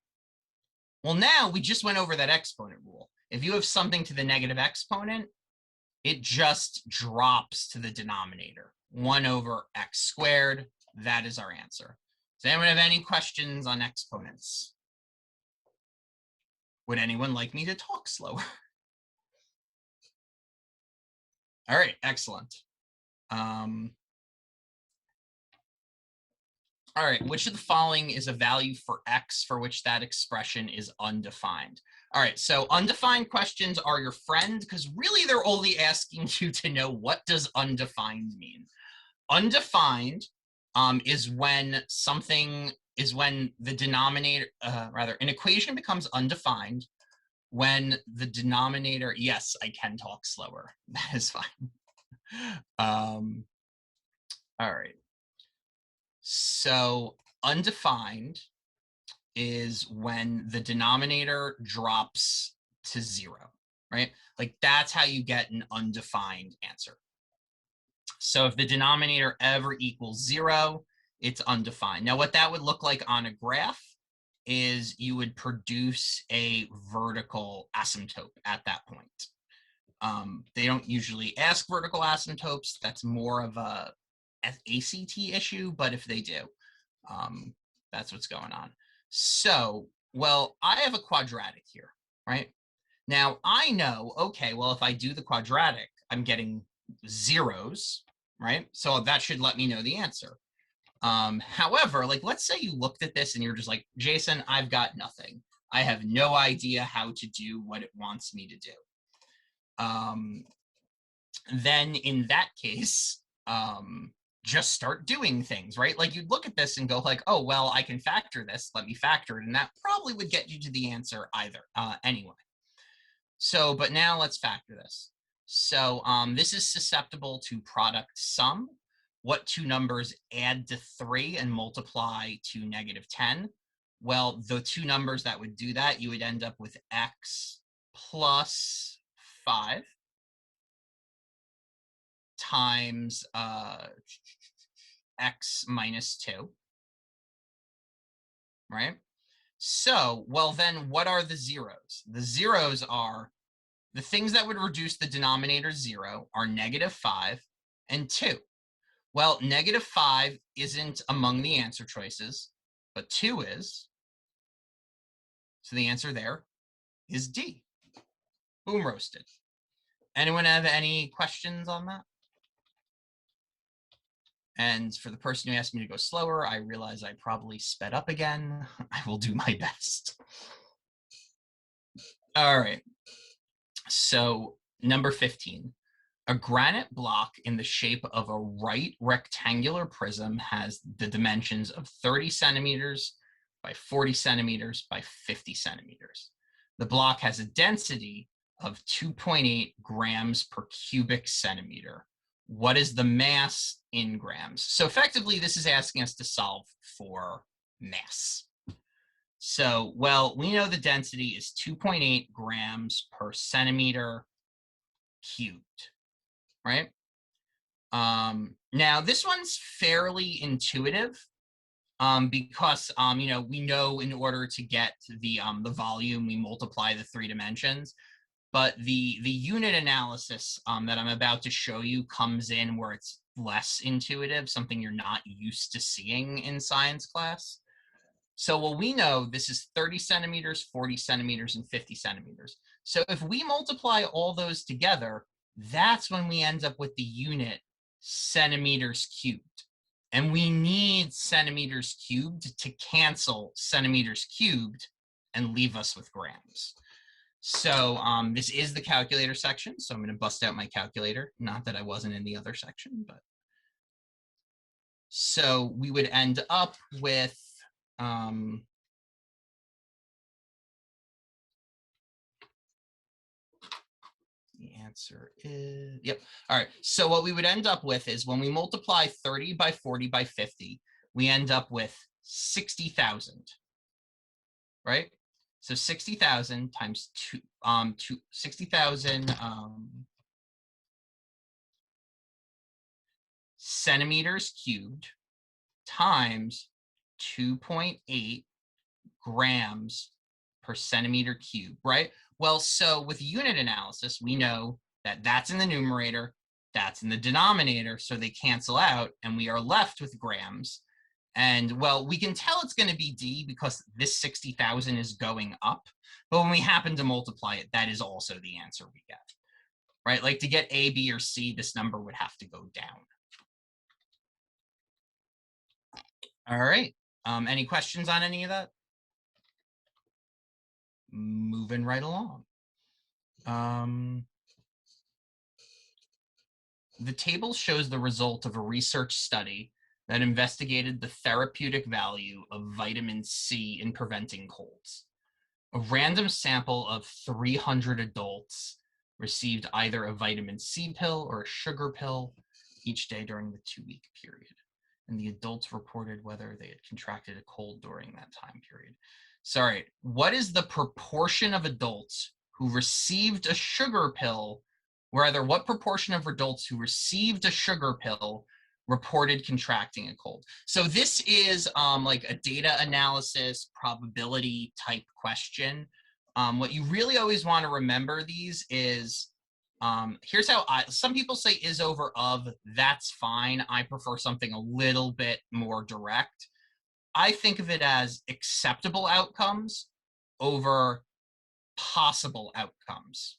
Well, now we just went over that exponent rule. If you have something to the negative exponent, it just drops to the denominator. 1 over x squared, that is our answer. Does anyone have any questions on exponents? Would anyone like me to talk slower? All right, excellent. All right, which of the following is a value for x for which that expression is undefined? All right, so undefined questions are your friend, because really they're only asking you to know, what does undefined mean? Undefined is when the denominator, an equation becomes undefined when the denominator, yes, I can talk slower, that is fine. All right. So undefined is when the denominator drops to 0, right? Like that's how you get an undefined answer. So if the denominator ever equals 0, it's undefined. Now what that would look like on a graph is you would produce a vertical asymptote at that point. They don't usually ask vertical asymptotes. That's more of a ACT issue, but if they do, that's what's going on. So, well, I have a quadratic here, right? Now I know, okay, well, if I do the quadratic, I'm getting zeros, right? So that should let me know the answer. However, like, let's say you looked at this and you're just like, Jason, I've got nothing. I have no idea how to do what it wants me to do. Then in that case, just start doing things, right? Like you'd look at this and go like, oh, well, I can factor this, let me factor it. And that probably would get you to the answer either, anyway. So, but now let's factor this. So this is susceptible to product sum. What two numbers add to 3 and multiply to -10? Well, the two numbers that would do that, you would end up with x plus 5 times x minus 2, right? So, well, then what are the zeros? The zeros are the things that would reduce the denominator 0 are -5 and 2. Well, -5 isn't among the answer choices, but 2 is. So the answer there is D. Boom roasted. Anyone have any questions on that? And for the person who asked me to go slower, I realize I probably sped up again. I will do my best. All right. So number 15. A granite block in the shape of a right rectangular prism has the dimensions of 30 centimeters by 40 centimeters by 50 centimeters. The block has a density of 2.8 grams per cubic centimeter. What is the mass in grams? So effectively, this is asking us to solve for mass. So, well, we know the density is 2.8 grams per centimeter cubed, right? Now, this one's fairly intuitive because, we know in order to get the volume, we multiply the 3 dimensions. But the unit analysis that I'm about to show you comes in where it's less intuitive, something you're not used to seeing in science class. So, well, we know this is 30 centimeters, 40 centimeters, and 50 centimeters. So if we multiply all those together, that's when we end up with the unit centimeters cubed. And we need centimeters cubed to cancel centimeters cubed and leave us with grams. So this is the calculator section. So I'm going to bust out my calculator. Not that I wasn't in the other section, but. So we would end up with the answer is, yep. All right. So what we would end up with is when we multiply 30 by 40 by 50, we end up with 60,000, right? So 60,000 times 60,000 centimeters cubed times 2.8 grams per centimeter cube, right? Well, so with unit analysis, we know that that's in the numerator, that's in the denominator, so they cancel out, and we are left with grams. And, well, we can tell it's going to be D because this 60,000 is going up, but when we happen to multiply it, that is also the answer we get, right? Like to get A, B, or C, this number would have to go down. All right. Any questions on any of that? Moving right along. The table shows the result of a research study that investigated the therapeutic value of vitamin C in preventing colds. A random sample of 300 adults received either a vitamin C pill or a sugar pill each day during the 2-week period. And the adults reported whether they had contracted a cold during that time period. Sorry, what is the proportion of adults who received a sugar pill, or rather, what proportion of adults who received a sugar pill reported contracting a cold? So this is like a data analysis probability type question. What you really always want to remember these is, here's how some people say is over of, that's fine. I prefer something a little bit more direct. I think of it as acceptable outcomes over possible outcomes,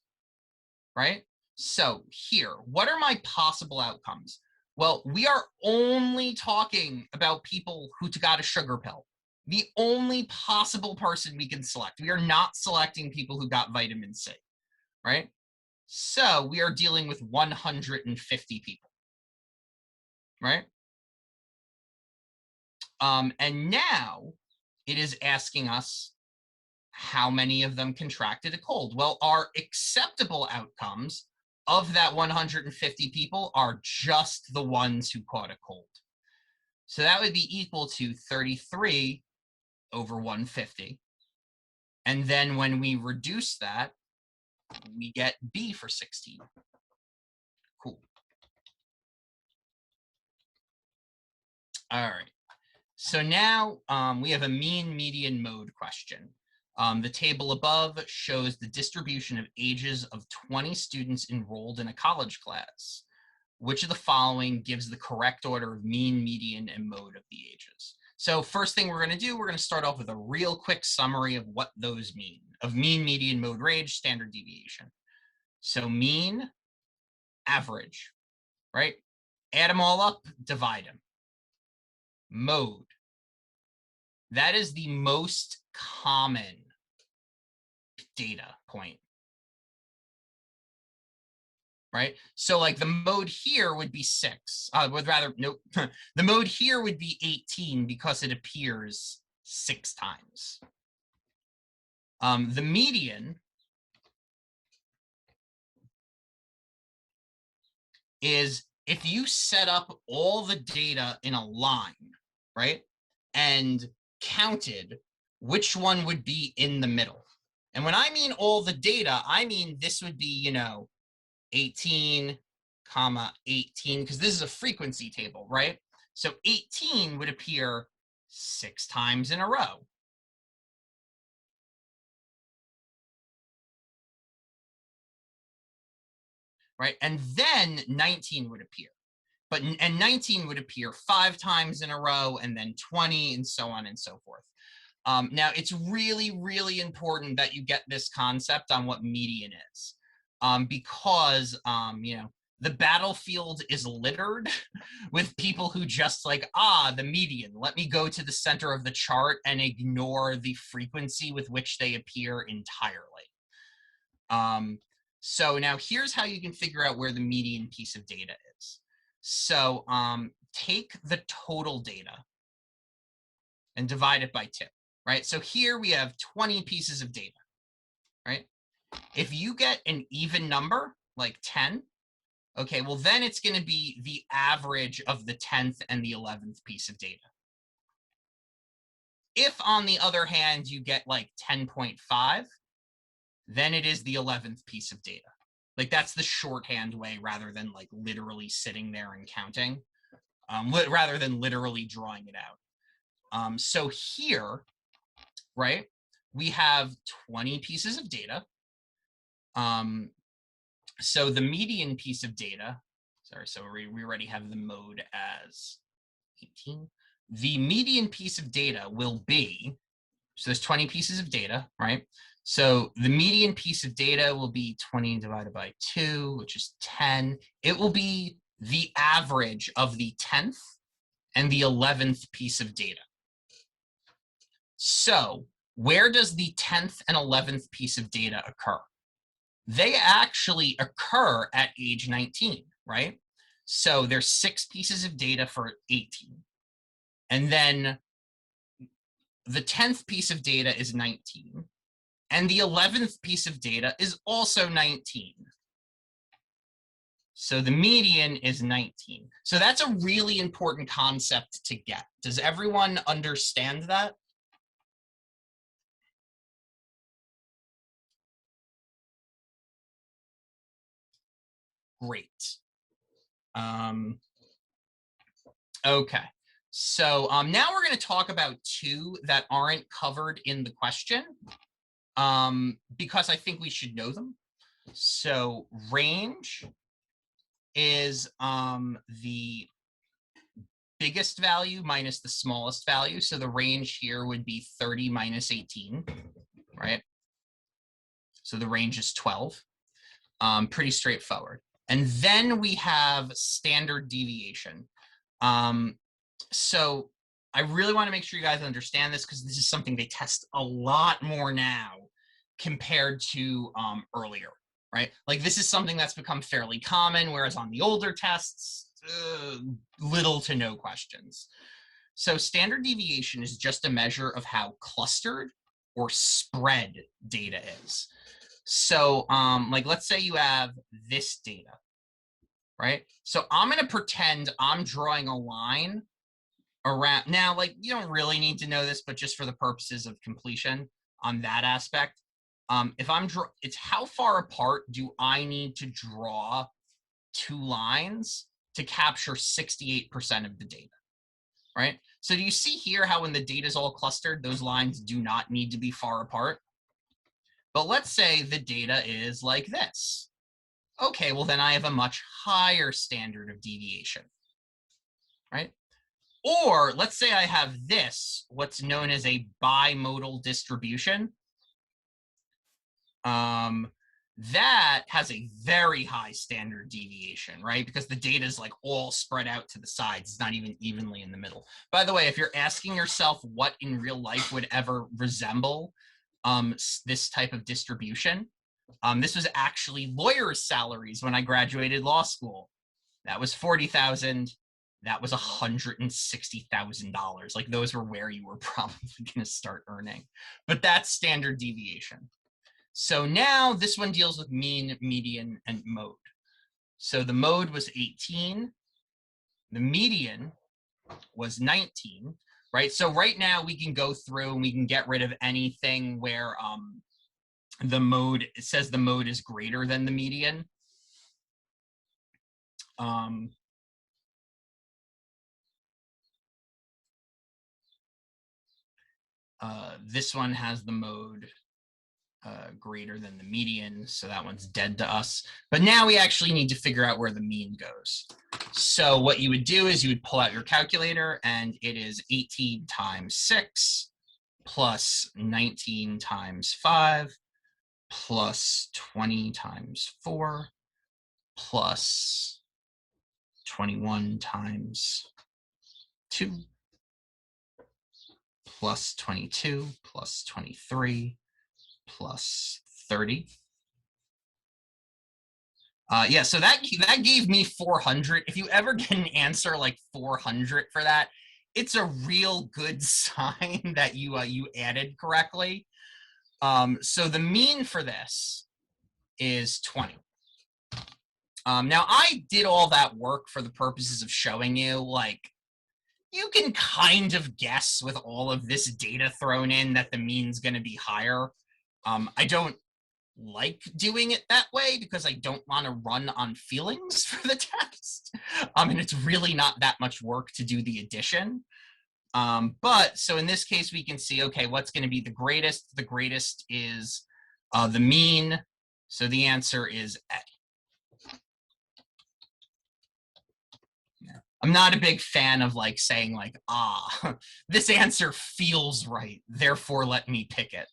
right? So here, what are my possible outcomes? Well, we are only talking about people who got a sugar pill. The only possible person we can select. We are not selecting people who got vitamin C, right? So we are dealing with 150 people, right? And now it is asking us how many of them contracted a cold. Well, our acceptable outcomes of that 150 people are just the ones who caught a cold. So that would be equal to 33 over 150. And then when we reduce that, we get B for 16. Cool. All right. So now we have a mean, median, mode question. The table above shows the distribution of ages of 20 students enrolled in a college class. Which of the following gives the correct order of mean, median, and mode of the ages? So first thing we're going to do, we're going to start off with a real quick summary of what those mean, of mean, median, mode, range, standard deviation. So mean, average, right? Add them all up, divide them. Mode. That is the most common data point, right? So like the mode here would be 6. Nope. The mode here would be 18 because it appears 6 times. The median is if you set up all the data in a line, right, and counted which one would be in the middle. And when I mean all the data, I mean this would be, 18, 18, because this is a frequency table, right? So 18 would appear 6 times in a row. Right? And then 19 would appear. and 19 would appear 5 times in a row, and then 20, and so on and so forth. Now, it's really, really important that you get this concept on what median is, because, the battlefield is littered with people who just like, the median, let me go to the center of the chart and ignore the frequency with which they appear entirely. So now here's how you can figure out where the median piece of data is. So take the total data and divide it by 2, right? So here we have 20 pieces of data, right? If you get an even number, like 10, okay, well, then it's going to be the average of the 10th and the 11th piece of data. If, on the other hand, you get like 10.5, then it is the 11th piece of data. Like, that's the shorthand way, rather than like literally sitting there and counting, rather than literally drawing it out. So here, right, we have 20 pieces of data. So the median piece of data, sorry, so we already have the mode as 18. The median piece of data will be, so there's 20 pieces of data, right? So the median piece of data will be 20 divided by 2, which is 10. It will be the average of the 10th and the 11th piece of data. So where does the 10th and 11th piece of data occur? They actually occur at age 19, right? So there's 6 pieces of data for 18. And then the 10th piece of data is 19. And the 11th piece of data is also 19. So the median is 19. So that's a really important concept to get. Does everyone understand that? Great. Okay. So now we're going to talk about 2 that aren't covered in the question, because I think we should know them. So range is the biggest value minus the smallest value. So the range here would be 30 minus 18, right? So the range is 12. Pretty straightforward. And then we have standard deviation. So I really want to make sure you guys understand this, because this is something they test a lot more now compared to earlier, right? Like, this is something that's become fairly common, whereas on the older tests, little to no questions. So standard deviation is just a measure of how clustered or spread data is. So like, let's say you have this data, right? So I'm going to pretend I'm drawing a line around. Now, like, you don't really need to know this, but just for the purposes of completion on that aspect, if I'm it's how far apart do I need to draw 2 lines to capture 68% of the data, right? So do you see here how when the data is all clustered, those lines do not need to be far apart? But let's say the data is like this. Okay, well, then I have a much higher standard of deviation, right? Or let's say I have this, what's known as a bimodal distribution. That has a very high standard deviation, right? Because the data is like all spread out to the sides. It's not even evenly in the middle. By the way, if you're asking yourself what in real life would ever resemble this type of distribution, this was actually lawyers' salaries when I graduated law school. That was $40,000. That was $160,000. Like, those were where you were probably going to start earning. But that's standard deviation. So now this one deals with mean, median, and mode. So the mode was 18. The median was 19, right? So right now we can go through and we can get rid of anything where the mode, it says the mode is greater than the median. This one has the mode greater than the median, so that one's dead to us. But now we actually need to figure out where the mean goes. So what you would do is you would pull out your calculator, and it is 18 times 6 plus 19 times 5 plus 20 times 4 plus 21 times 2 plus 22 plus 23 plus 30. Yeah, so that gave me 400. If you ever get an answer like 400 for that, it's a real good sign that you added correctly. So the mean for this is 20. Now I did all that work for the purposes of showing you, like, you can kind of guess with all of this data thrown in that the mean's going to be higher. I don't like doing it that way because I don't want to run on feelings for the test. And it's really not that much work to do the addition. But so in this case, we can see, okay, what's going to be the greatest? The greatest is the mean. So the answer is A. I'm not a big fan of like saying like, this answer feels right, therefore let me pick it.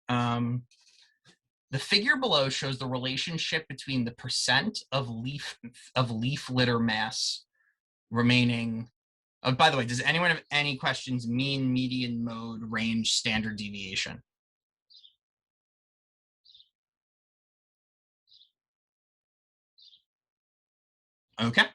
The figure below shows the relationship between the percent of leaf litter mass remaining. Oh, by the way, does anyone have any questions? Mean, median, mode, range, standard deviation? Okay.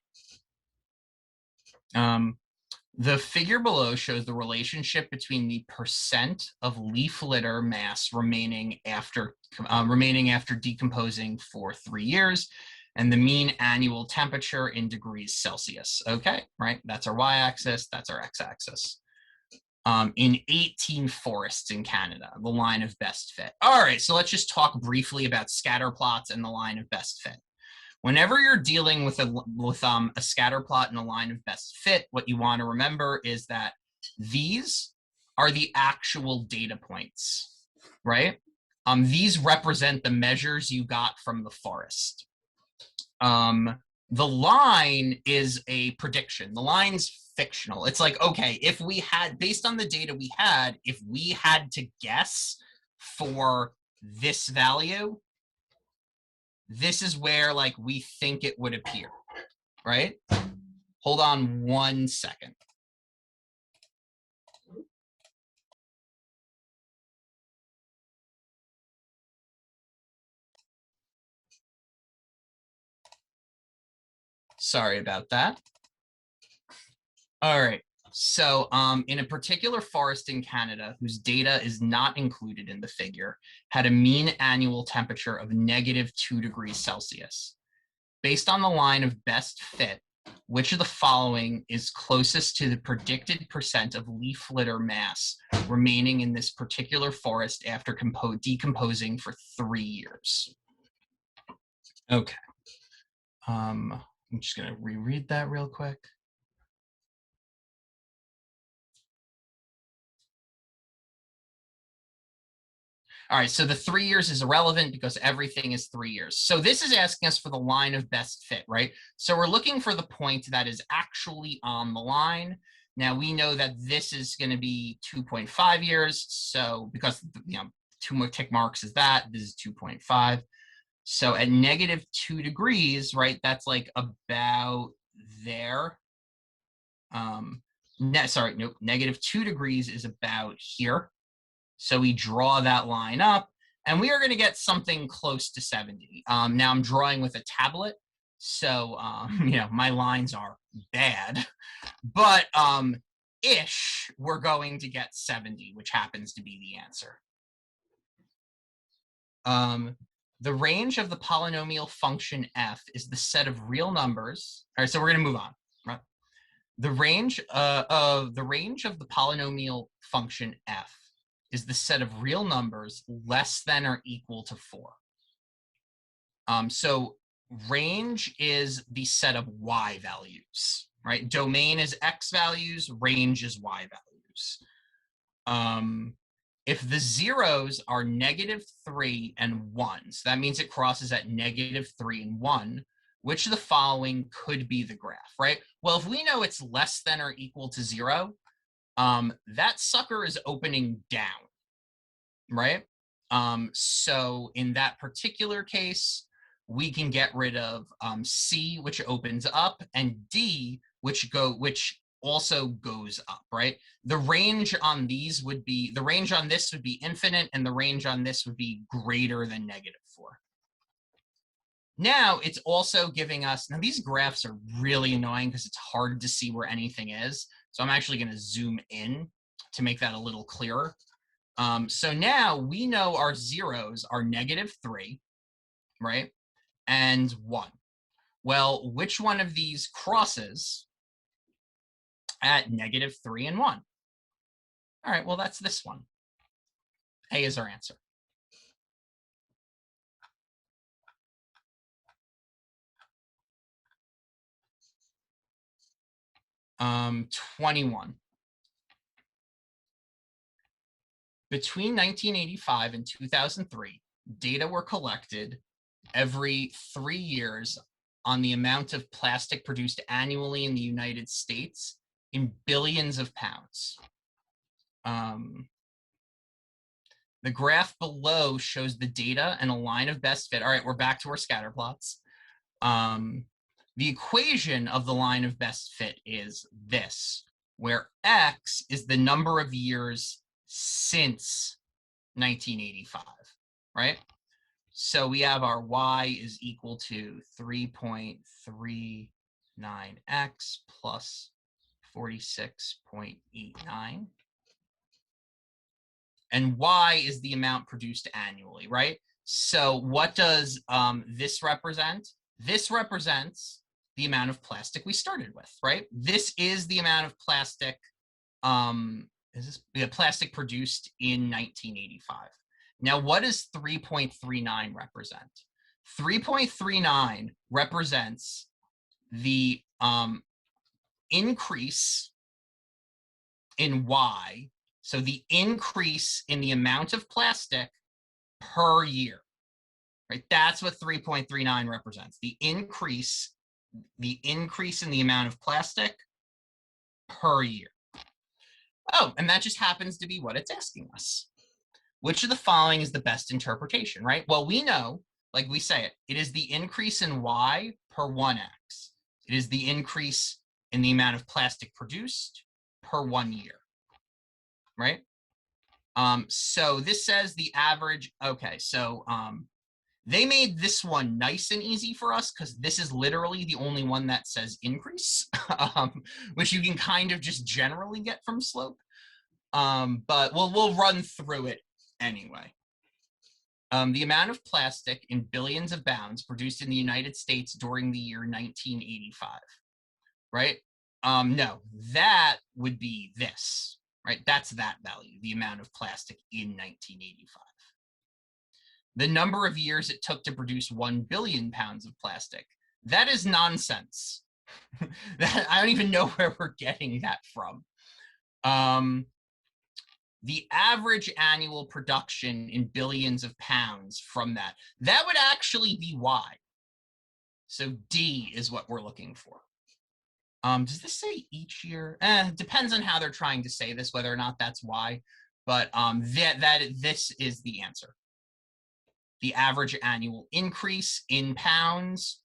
The figure below shows the relationship between the percent of leaf litter mass remaining after decomposing for 3 years, and the mean annual temperature in degrees Celsius. Okay, right? That's our y-axis. That's our x-axis. In 18 forests in Canada, the line of best fit. All right, so let's just talk briefly about scatter plots and the line of best fit. Whenever you're dealing with a scatter plot and a line of best fit, what you want to remember is that these are the actual data points, right? These represent the measures you got from the forest. The line is a prediction. The line's fictional. It's like, okay, if we had, based on the data we had, if we had to guess for this value, this is where like we think it would appear, right? Hold on 1 second. Sorry about that. All right. So in a particular forest in Canada, whose data is not included in the figure, had a mean annual temperature of -2 degrees Celsius. Based on the line of best fit, which of the following is closest to the predicted percent of leaf litter mass remaining in this particular forest after decomposing for 3 years? Okay. I'm just going to reread that real quick. All right, so the 3 years is irrelevant because everything is 3 years. So this is asking us for the line of best fit, right? So we're looking for the point that is actually on the line. Now we know that this is going to be 2.5 years. So because, 2 more tick marks is that, this is 2.5. So at -2 degrees, right, that's like about there. Sorry, nope, -2 degrees is about here. So we draw that line up, and we are going to get something close to 70. Now I'm drawing with a tablet, so my lines are bad, but ish, we're going to get 70, which happens to be the answer. The range of the polynomial function f is the set of real numbers. All right, so we're going to move on. Right? The range of the polynomial function f is the set of real numbers less than or equal to 4. So range is the set of y values, right? Domain is x values, range is y values. If the zeros are -3 and 1, so that means it crosses at -3 and 1, which of the following could be the graph, right? Well, if we know it's less than or equal to 0, that sucker is opening down, right? So in that particular case, we can get rid of C, which opens up, and D, which also goes up, right? The range on these would be, the range on this would be infinite, and the range on this would be greater than -4. Now it's also giving us, now these graphs are really annoying because it's hard to see where anything is. So I'm actually going to zoom in to make that a little clearer. So now we know our zeros are -3, right? And 1. Well, which one of these crosses at -3 and 1? All right, well, that's this one. A is our answer. Um, 21. Between 1985 and 2003, data were collected every 3 years on the amount of plastic produced annually in the United States in billions of pounds. The graph below shows the data and a line of best fit. All right, we're back to our scatter plots. The equation of the line of best fit is this, where X is the number of years since 1985, right? So we have our Y is equal to 3.39X plus 46.89. And Y is the amount produced annually, right? So what does this represent? This represents the amount of plastic we started with, right? This is the amount of plastic, plastic produced in 1985. Now, what does 3.39 represent? 3.39 represents the increase in Y, so the increase in the amount of plastic per year, right? That's what 3.39 represents, the increase in the amount of plastic per year. Oh, and that just happens to be what it's asking us. Which of the following is the best interpretation, right? Well, we know, like we say it is the increase in Y per 1X. It is the increase in the amount of plastic produced per 1 year, right? So this says the average, okay, so they made this one nice and easy for us because this is literally the only one that says increase, which you can kind of just generally get from slope. But we'll run through it anyway. The amount of plastic in billions of pounds produced in the United States during the year 1985, right? No, that would be this, right? That's that value, the amount of plastic in 1985. The number of years it took to produce 1 billion pounds of plastic. That is nonsense. I don't even know where we're getting that from. The average annual production in billions of pounds from that would actually be Y. So D is what we're looking for. Does this say each year? It depends on how they're trying to say this, whether or not that's Y. But this is the answer. The average annual increase in pounds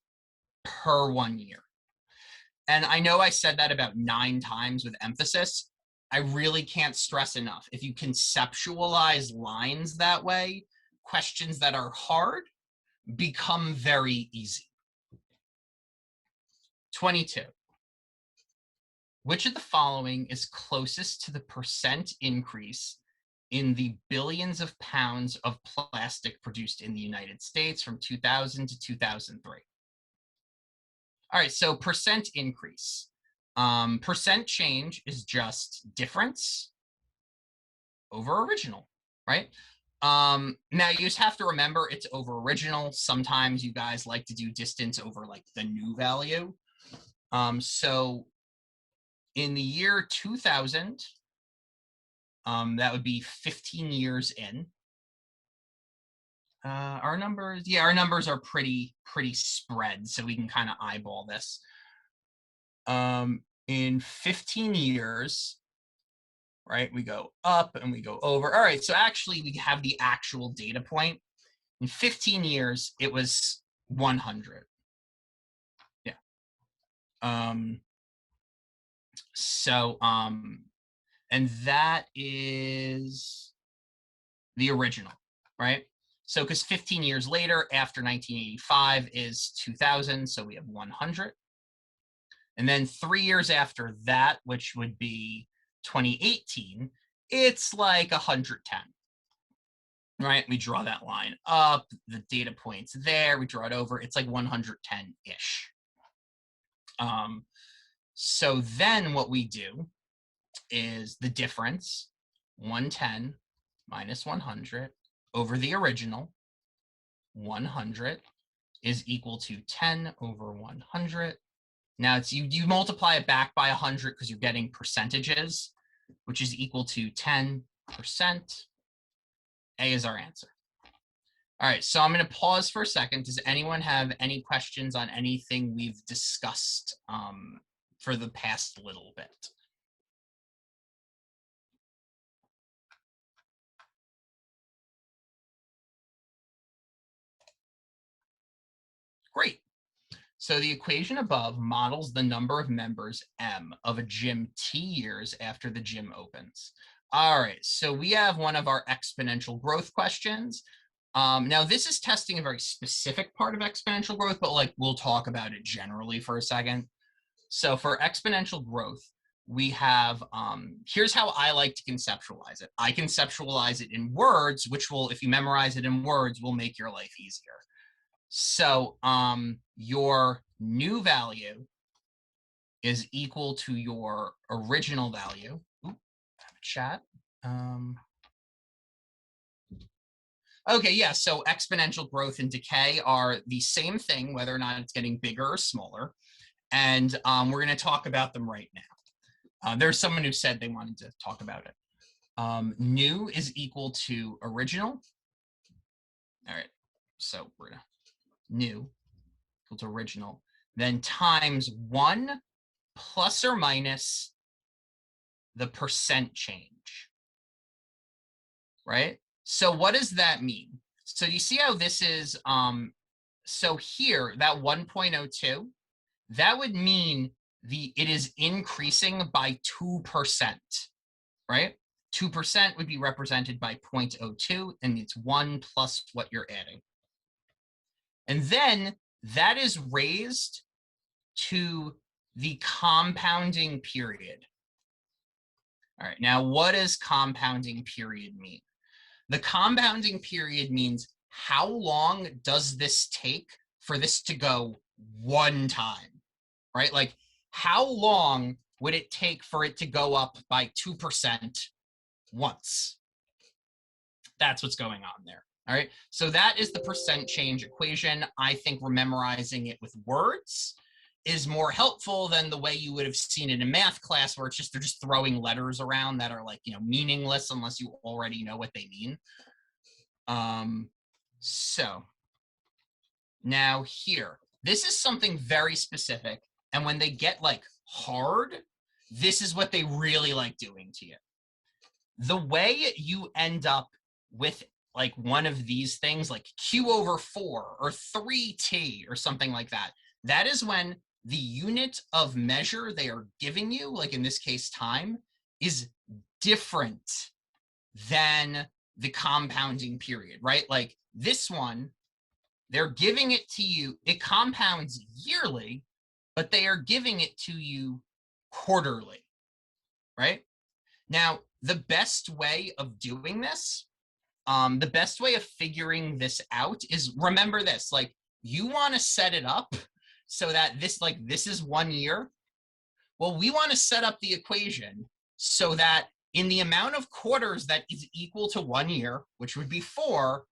per 1 year. And I know I said that about 9 times with emphasis. I really can't stress enough. If you conceptualize lines that way, questions that are hard become very easy. 22. Which of the following is closest to the percent increase in the billions of pounds of plastic produced in the United States from 2000 to 2003? All right, so percent increase. Percent change is just difference over original, right? Now you just have to remember it's over original. Sometimes you guys like to do distance over like the new value. So in the year 2000, that would be 15 years in. Our numbers, yeah, our numbers are pretty spread, so we can kind of eyeball this. In 15 years, right, we go up and we go over. All right, so actually we have the actual data point. In 15 years, it was 100. Yeah. And that is the original, right? So because 15 years later, after 1985 is 2000, so we have 100. And then 3 years after that, which would be 2018, it's like 110, right? We draw that line up, the data point's there, we draw it over, it's like 110-ish. So then what we do is the difference, 110 minus 100 over the original, 100, is equal to 10 over 100. Now it's you multiply it back by 100 because you're getting percentages, which is equal to 10%. A is our answer. All right, so I'm going to pause for a second. Does anyone have any questions on anything we've discussed for the past little bit? Great. So the equation above models the number of members M of a gym T years after the gym opens. All right, so we have one of our exponential growth questions. Now this is testing a very specific part of exponential growth, but like we'll talk about it generally for a second. So for exponential growth, we have, here's how I like to conceptualize it. I conceptualize it in words, which will, if you memorize it in words, will make your life easier. So your new value is equal to your original value. Ooh, I have a chat. Okay, yeah, so exponential growth and decay are the same thing, whether or not it's getting bigger or smaller. And we're going to talk about them right now. There's someone who said they wanted to talk about it. New is equal to original. All right, so we're going to new equal to original, then times 1 plus or minus the percent change, right? So what does that mean? So you see how this is, so here, that 1.02, that would mean it is increasing by 2%, right? 2% would be represented by 0.02, and it's 1 plus what you're adding. And then that is raised to the compounding period. All right, now what does compounding period mean? The compounding period means how long does this take for this to go one time, right? Like how long would it take for it to go up by 2% once? That's what's going on there. All right, so that is the percent change equation. I think memorizing it with words is more helpful than the way you would have seen it in math class, where they're just throwing letters around that are like, meaningless unless you already know what they mean. So now here, this is something very specific. And when they get like hard, this is what they really like doing to you. The way you end up with like one of these things like Q over 4 or 3T or something like that, that is when the unit of measure they are giving you, like in this case time, is different than the compounding period, right? Like this one, they're giving it to you, it compounds yearly, but they are giving it to you quarterly, right? Now, the best way of doing this, the best way of figuring this out is, remember this, like you want to set it up so that this is 1 year. Well, we want to set up the equation so that in the amount of quarters that is equal to 1 year, which would be 4,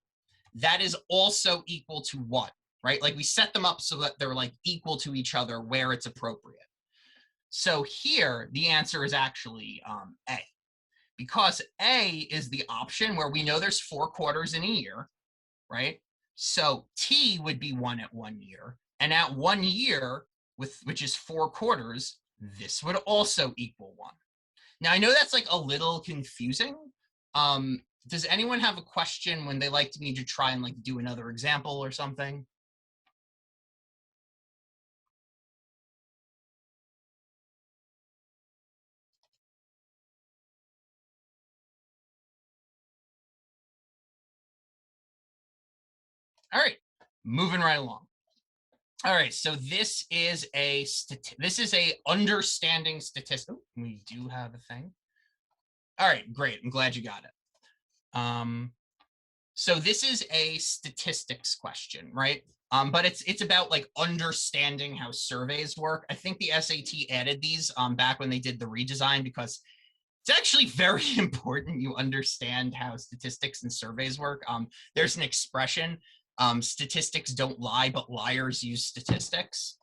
that is also equal to 1, right? Like we set them up so that they're like equal to each other where it's appropriate. So here, the answer is actually A, because A is the option where we know there's 4 quarters in a year. right? So T would be 1 at 1 year. And at 1 year, which is 4 quarters, this would also equal 1. Now, I know that's like a little confusing. Does anyone have a question when they like me to try and like do another example or something? All right, moving right along. All right, so this is a understanding statistic. We do have a thing. All right, great. I'm glad you got it. So this is a statistics question, right? But it's about like understanding how surveys work. I think the SAT added these back when they did the redesign because it's actually very important you understand how statistics and surveys work. There's an expression, statistics don't lie, but liars use statistics.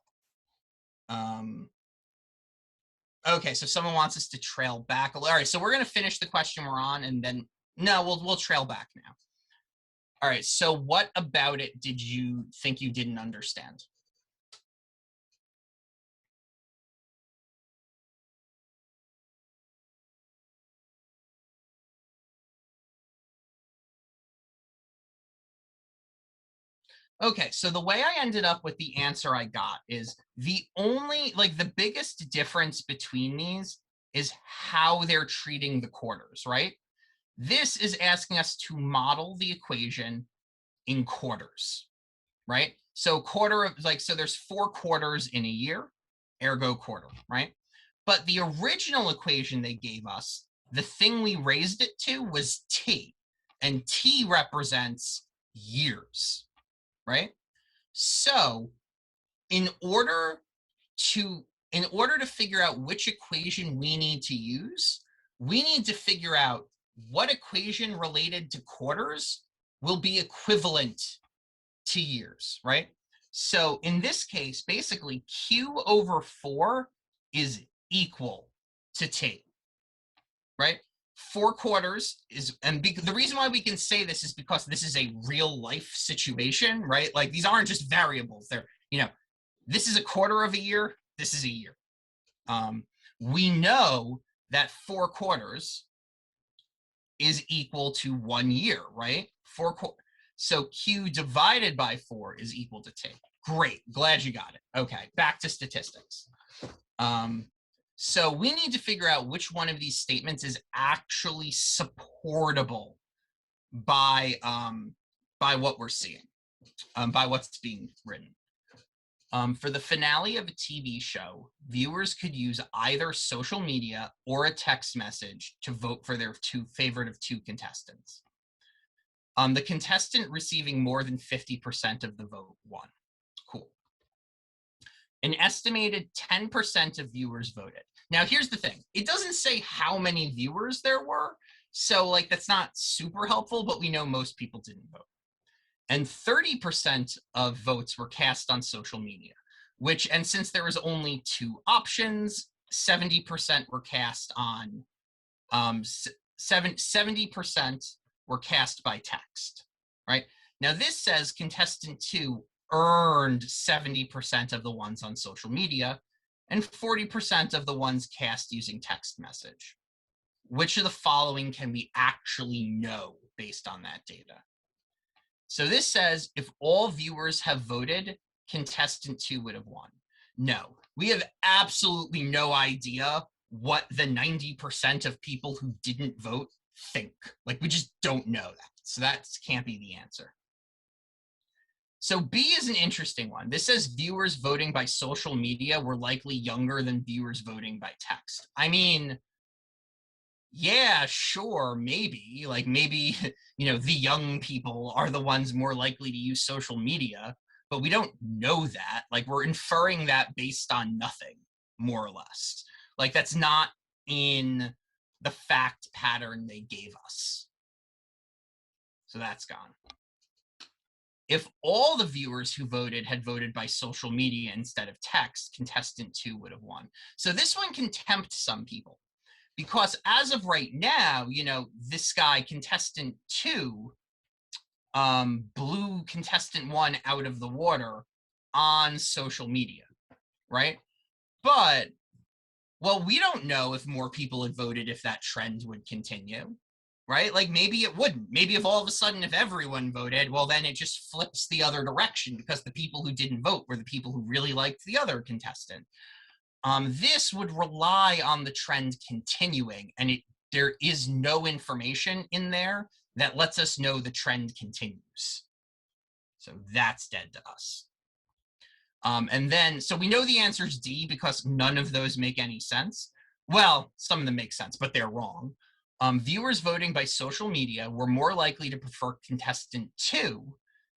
Okay, so someone wants us to trail back. All right, so we're going to finish the question we're on, and then, no, we'll trail back now. All right, so what about it did you think you didn't understand? Okay, so the way I ended up with the answer I got is the biggest difference between these is how they're treating the quarters, right? This is asking us to model the equation in quarters, right? So so there's 4 quarters in a year, ergo quarter, right? But the original equation they gave us, the thing we raised it to was T, and T represents years, right? So in order to figure out which equation we need to use, we need to figure out what equation related to quarters will be equivalent to years, right? So in this case, basically Q over 4 is equal to T, right? 4 quarters is, and the reason why we can say this is because this is a real life situation, right? Like these aren't just variables. They're, this is a quarter of a year, this is a year. We know that 4 quarters is equal to 1 year, right? So Q divided by 4 is equal to T. Great, glad you got it. Okay, back to statistics. So we need to figure out which one of these statements is actually supportable by what we're seeing, by what's being written. For the finale of a TV show, viewers could use either social media or a text message to vote for their favorite of 2 contestants. The contestant receiving more than 50% of the vote won. Cool. An estimated 10% of viewers voted. Now, here's the thing. It doesn't say how many viewers there were, so like that's not super helpful, but we know most people didn't vote. And 30% of votes were cast on social media, and since there was only 2 options, 70% were cast on 70% were cast by text, right? Now this says contestant 2 earned 70% of the ones on social media and 40% of the ones cast using text message. Which of the following can we actually know based on that data? So this says if all viewers have voted, contestant 2 would have won. No, we have absolutely no idea what the 90% of people who didn't vote think. Like, we just don't know that. So that can't be the answer. So B is an interesting one. This says viewers voting by social media were likely younger than viewers voting by text. I mean, yeah, sure, maybe. Like maybe, the young people are the ones more likely to use social media, but we don't know that. Like we're inferring that based on nothing, more or less. Like that's not in the fact pattern they gave us. So that's gone. If all the viewers who voted had voted by social media instead of text, contestant 2 would have won. So this one can tempt some people. Because as of right now, this guy, contestant 2, blew contestant 1 out of the water on social media, right? But, well, we don't know if more people had voted if that trend would continue, right? Like maybe it wouldn't. Maybe if all of a sudden, if everyone voted, well, then it just flips the other direction because the people who didn't vote were the people who really liked the other contestant. This would rely on the trend continuing, and there is no information in there that lets us know the trend continues. So that's dead to us. And then, so we know the answer is D because none of those make any sense. Well, some of them make sense, but they're wrong. Viewers voting by social media were more likely to prefer contestant 2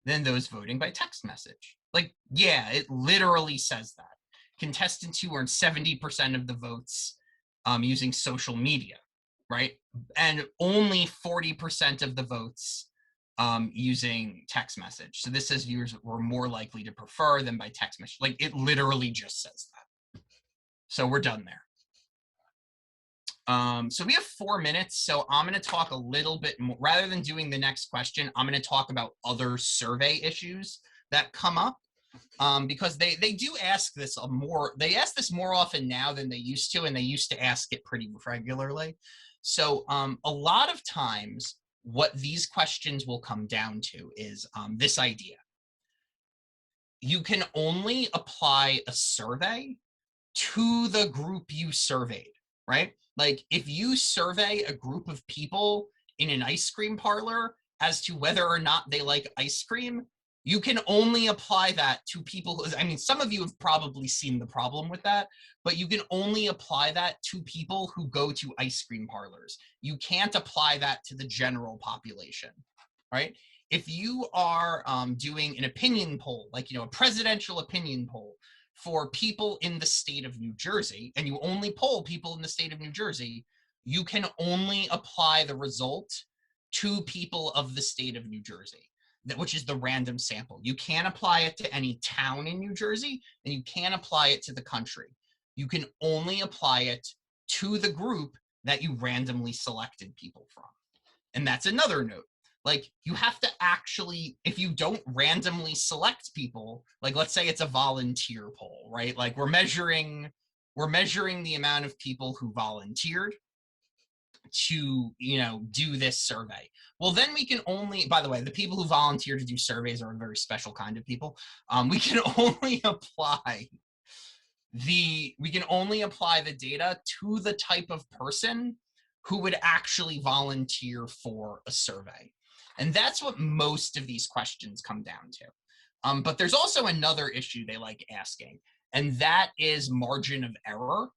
than those voting by text message. Like, yeah, it literally says that. Contestant 2 earned 70% of the votes using social media, right? And only 40% of the votes using text message. So this says viewers were more likely to prefer than by text message. Like it literally just says that. So we're done there. So we have 4 minutes. So I'm going to talk a little bit more, rather than doing the next question, I'm going to talk about other survey issues that come up. Because they do ask this they ask this more often now than they used to, and they used to ask it pretty regularly. So a lot of times what these questions will come down to is this idea. You can only apply a survey to the group you surveyed, right? Like if you survey a group of people in an ice cream parlor as to whether or not they like ice cream, you can only apply that to people who, I mean, some of you have probably seen the problem with that, but you can only apply that to people who go to ice cream parlors. You can't apply that to the general population, right? If you are doing an opinion poll, like, a presidential opinion poll for people in the state of New Jersey, and you only poll people in the state of New Jersey, you can only apply the result to people of the state of New Jersey, which is the random sample. You can't apply it to any town in New Jersey, and you can't apply it to the country. You can only apply it to the group that you randomly selected people from. And that's another note. Like you have to actually, if you don't randomly select people, like let's say it's a volunteer poll, right? Like we're measuring the amount of people who volunteered to, do this survey. Well, then we can only, by the way, the people who volunteer to do surveys are a very special kind of people. We can only apply the data to the type of person who would actually volunteer for a survey. And that's what most of these questions come down to. But there's also another issue they like asking, and that is margin of error.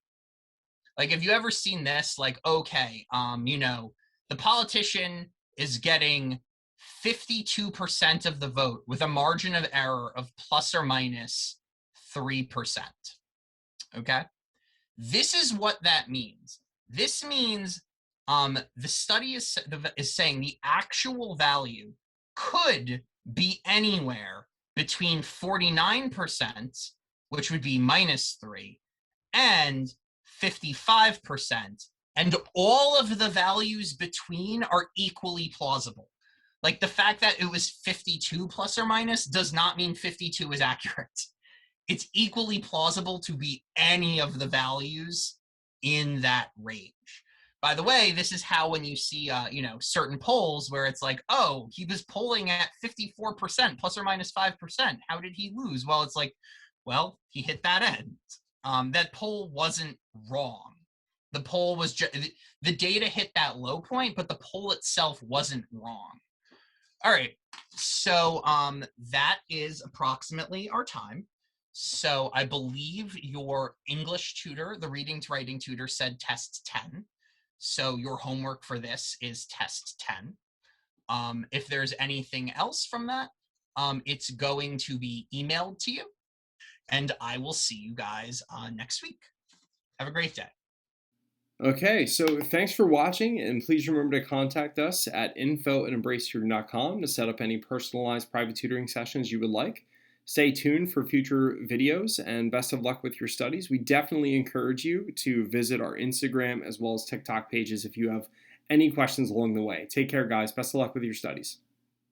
Like, have you ever seen this? Like, okay, the politician is getting 52% of the vote with a margin of error of plus or minus 3%. Okay? This is what that means. This means the study is saying the actual value could be anywhere between 49%, which would be minus 3, and 55%, and all of the values between are equally plausible. Like the fact that it was 52 plus or minus does not mean 52 is accurate. It's equally plausible to be any of the values in that range. By the way, this is how when you see, certain polls where it's like, oh, he was polling at 54% plus or minus 5%. How did he lose? Well, it's like, well, he hit that end. That poll wasn't wrong. The poll was just, the data hit that low point, but the poll itself wasn't wrong. All right, so that is approximately our time. So I believe your English tutor, the reading to writing tutor, said test 10. So your homework for this is test 10. If there's anything else from that, it's going to be emailed to you. And I will see you guys next week. Have a great day. Okay, so thanks for watching, and please remember to contact us at info@embracetutoring.com to set up any personalized private tutoring sessions you would like. Stay tuned for future videos, and best of luck with your studies. We definitely encourage you to visit our Instagram as well as TikTok pages if you have any questions along the way. Take care, guys. Best of luck with your studies.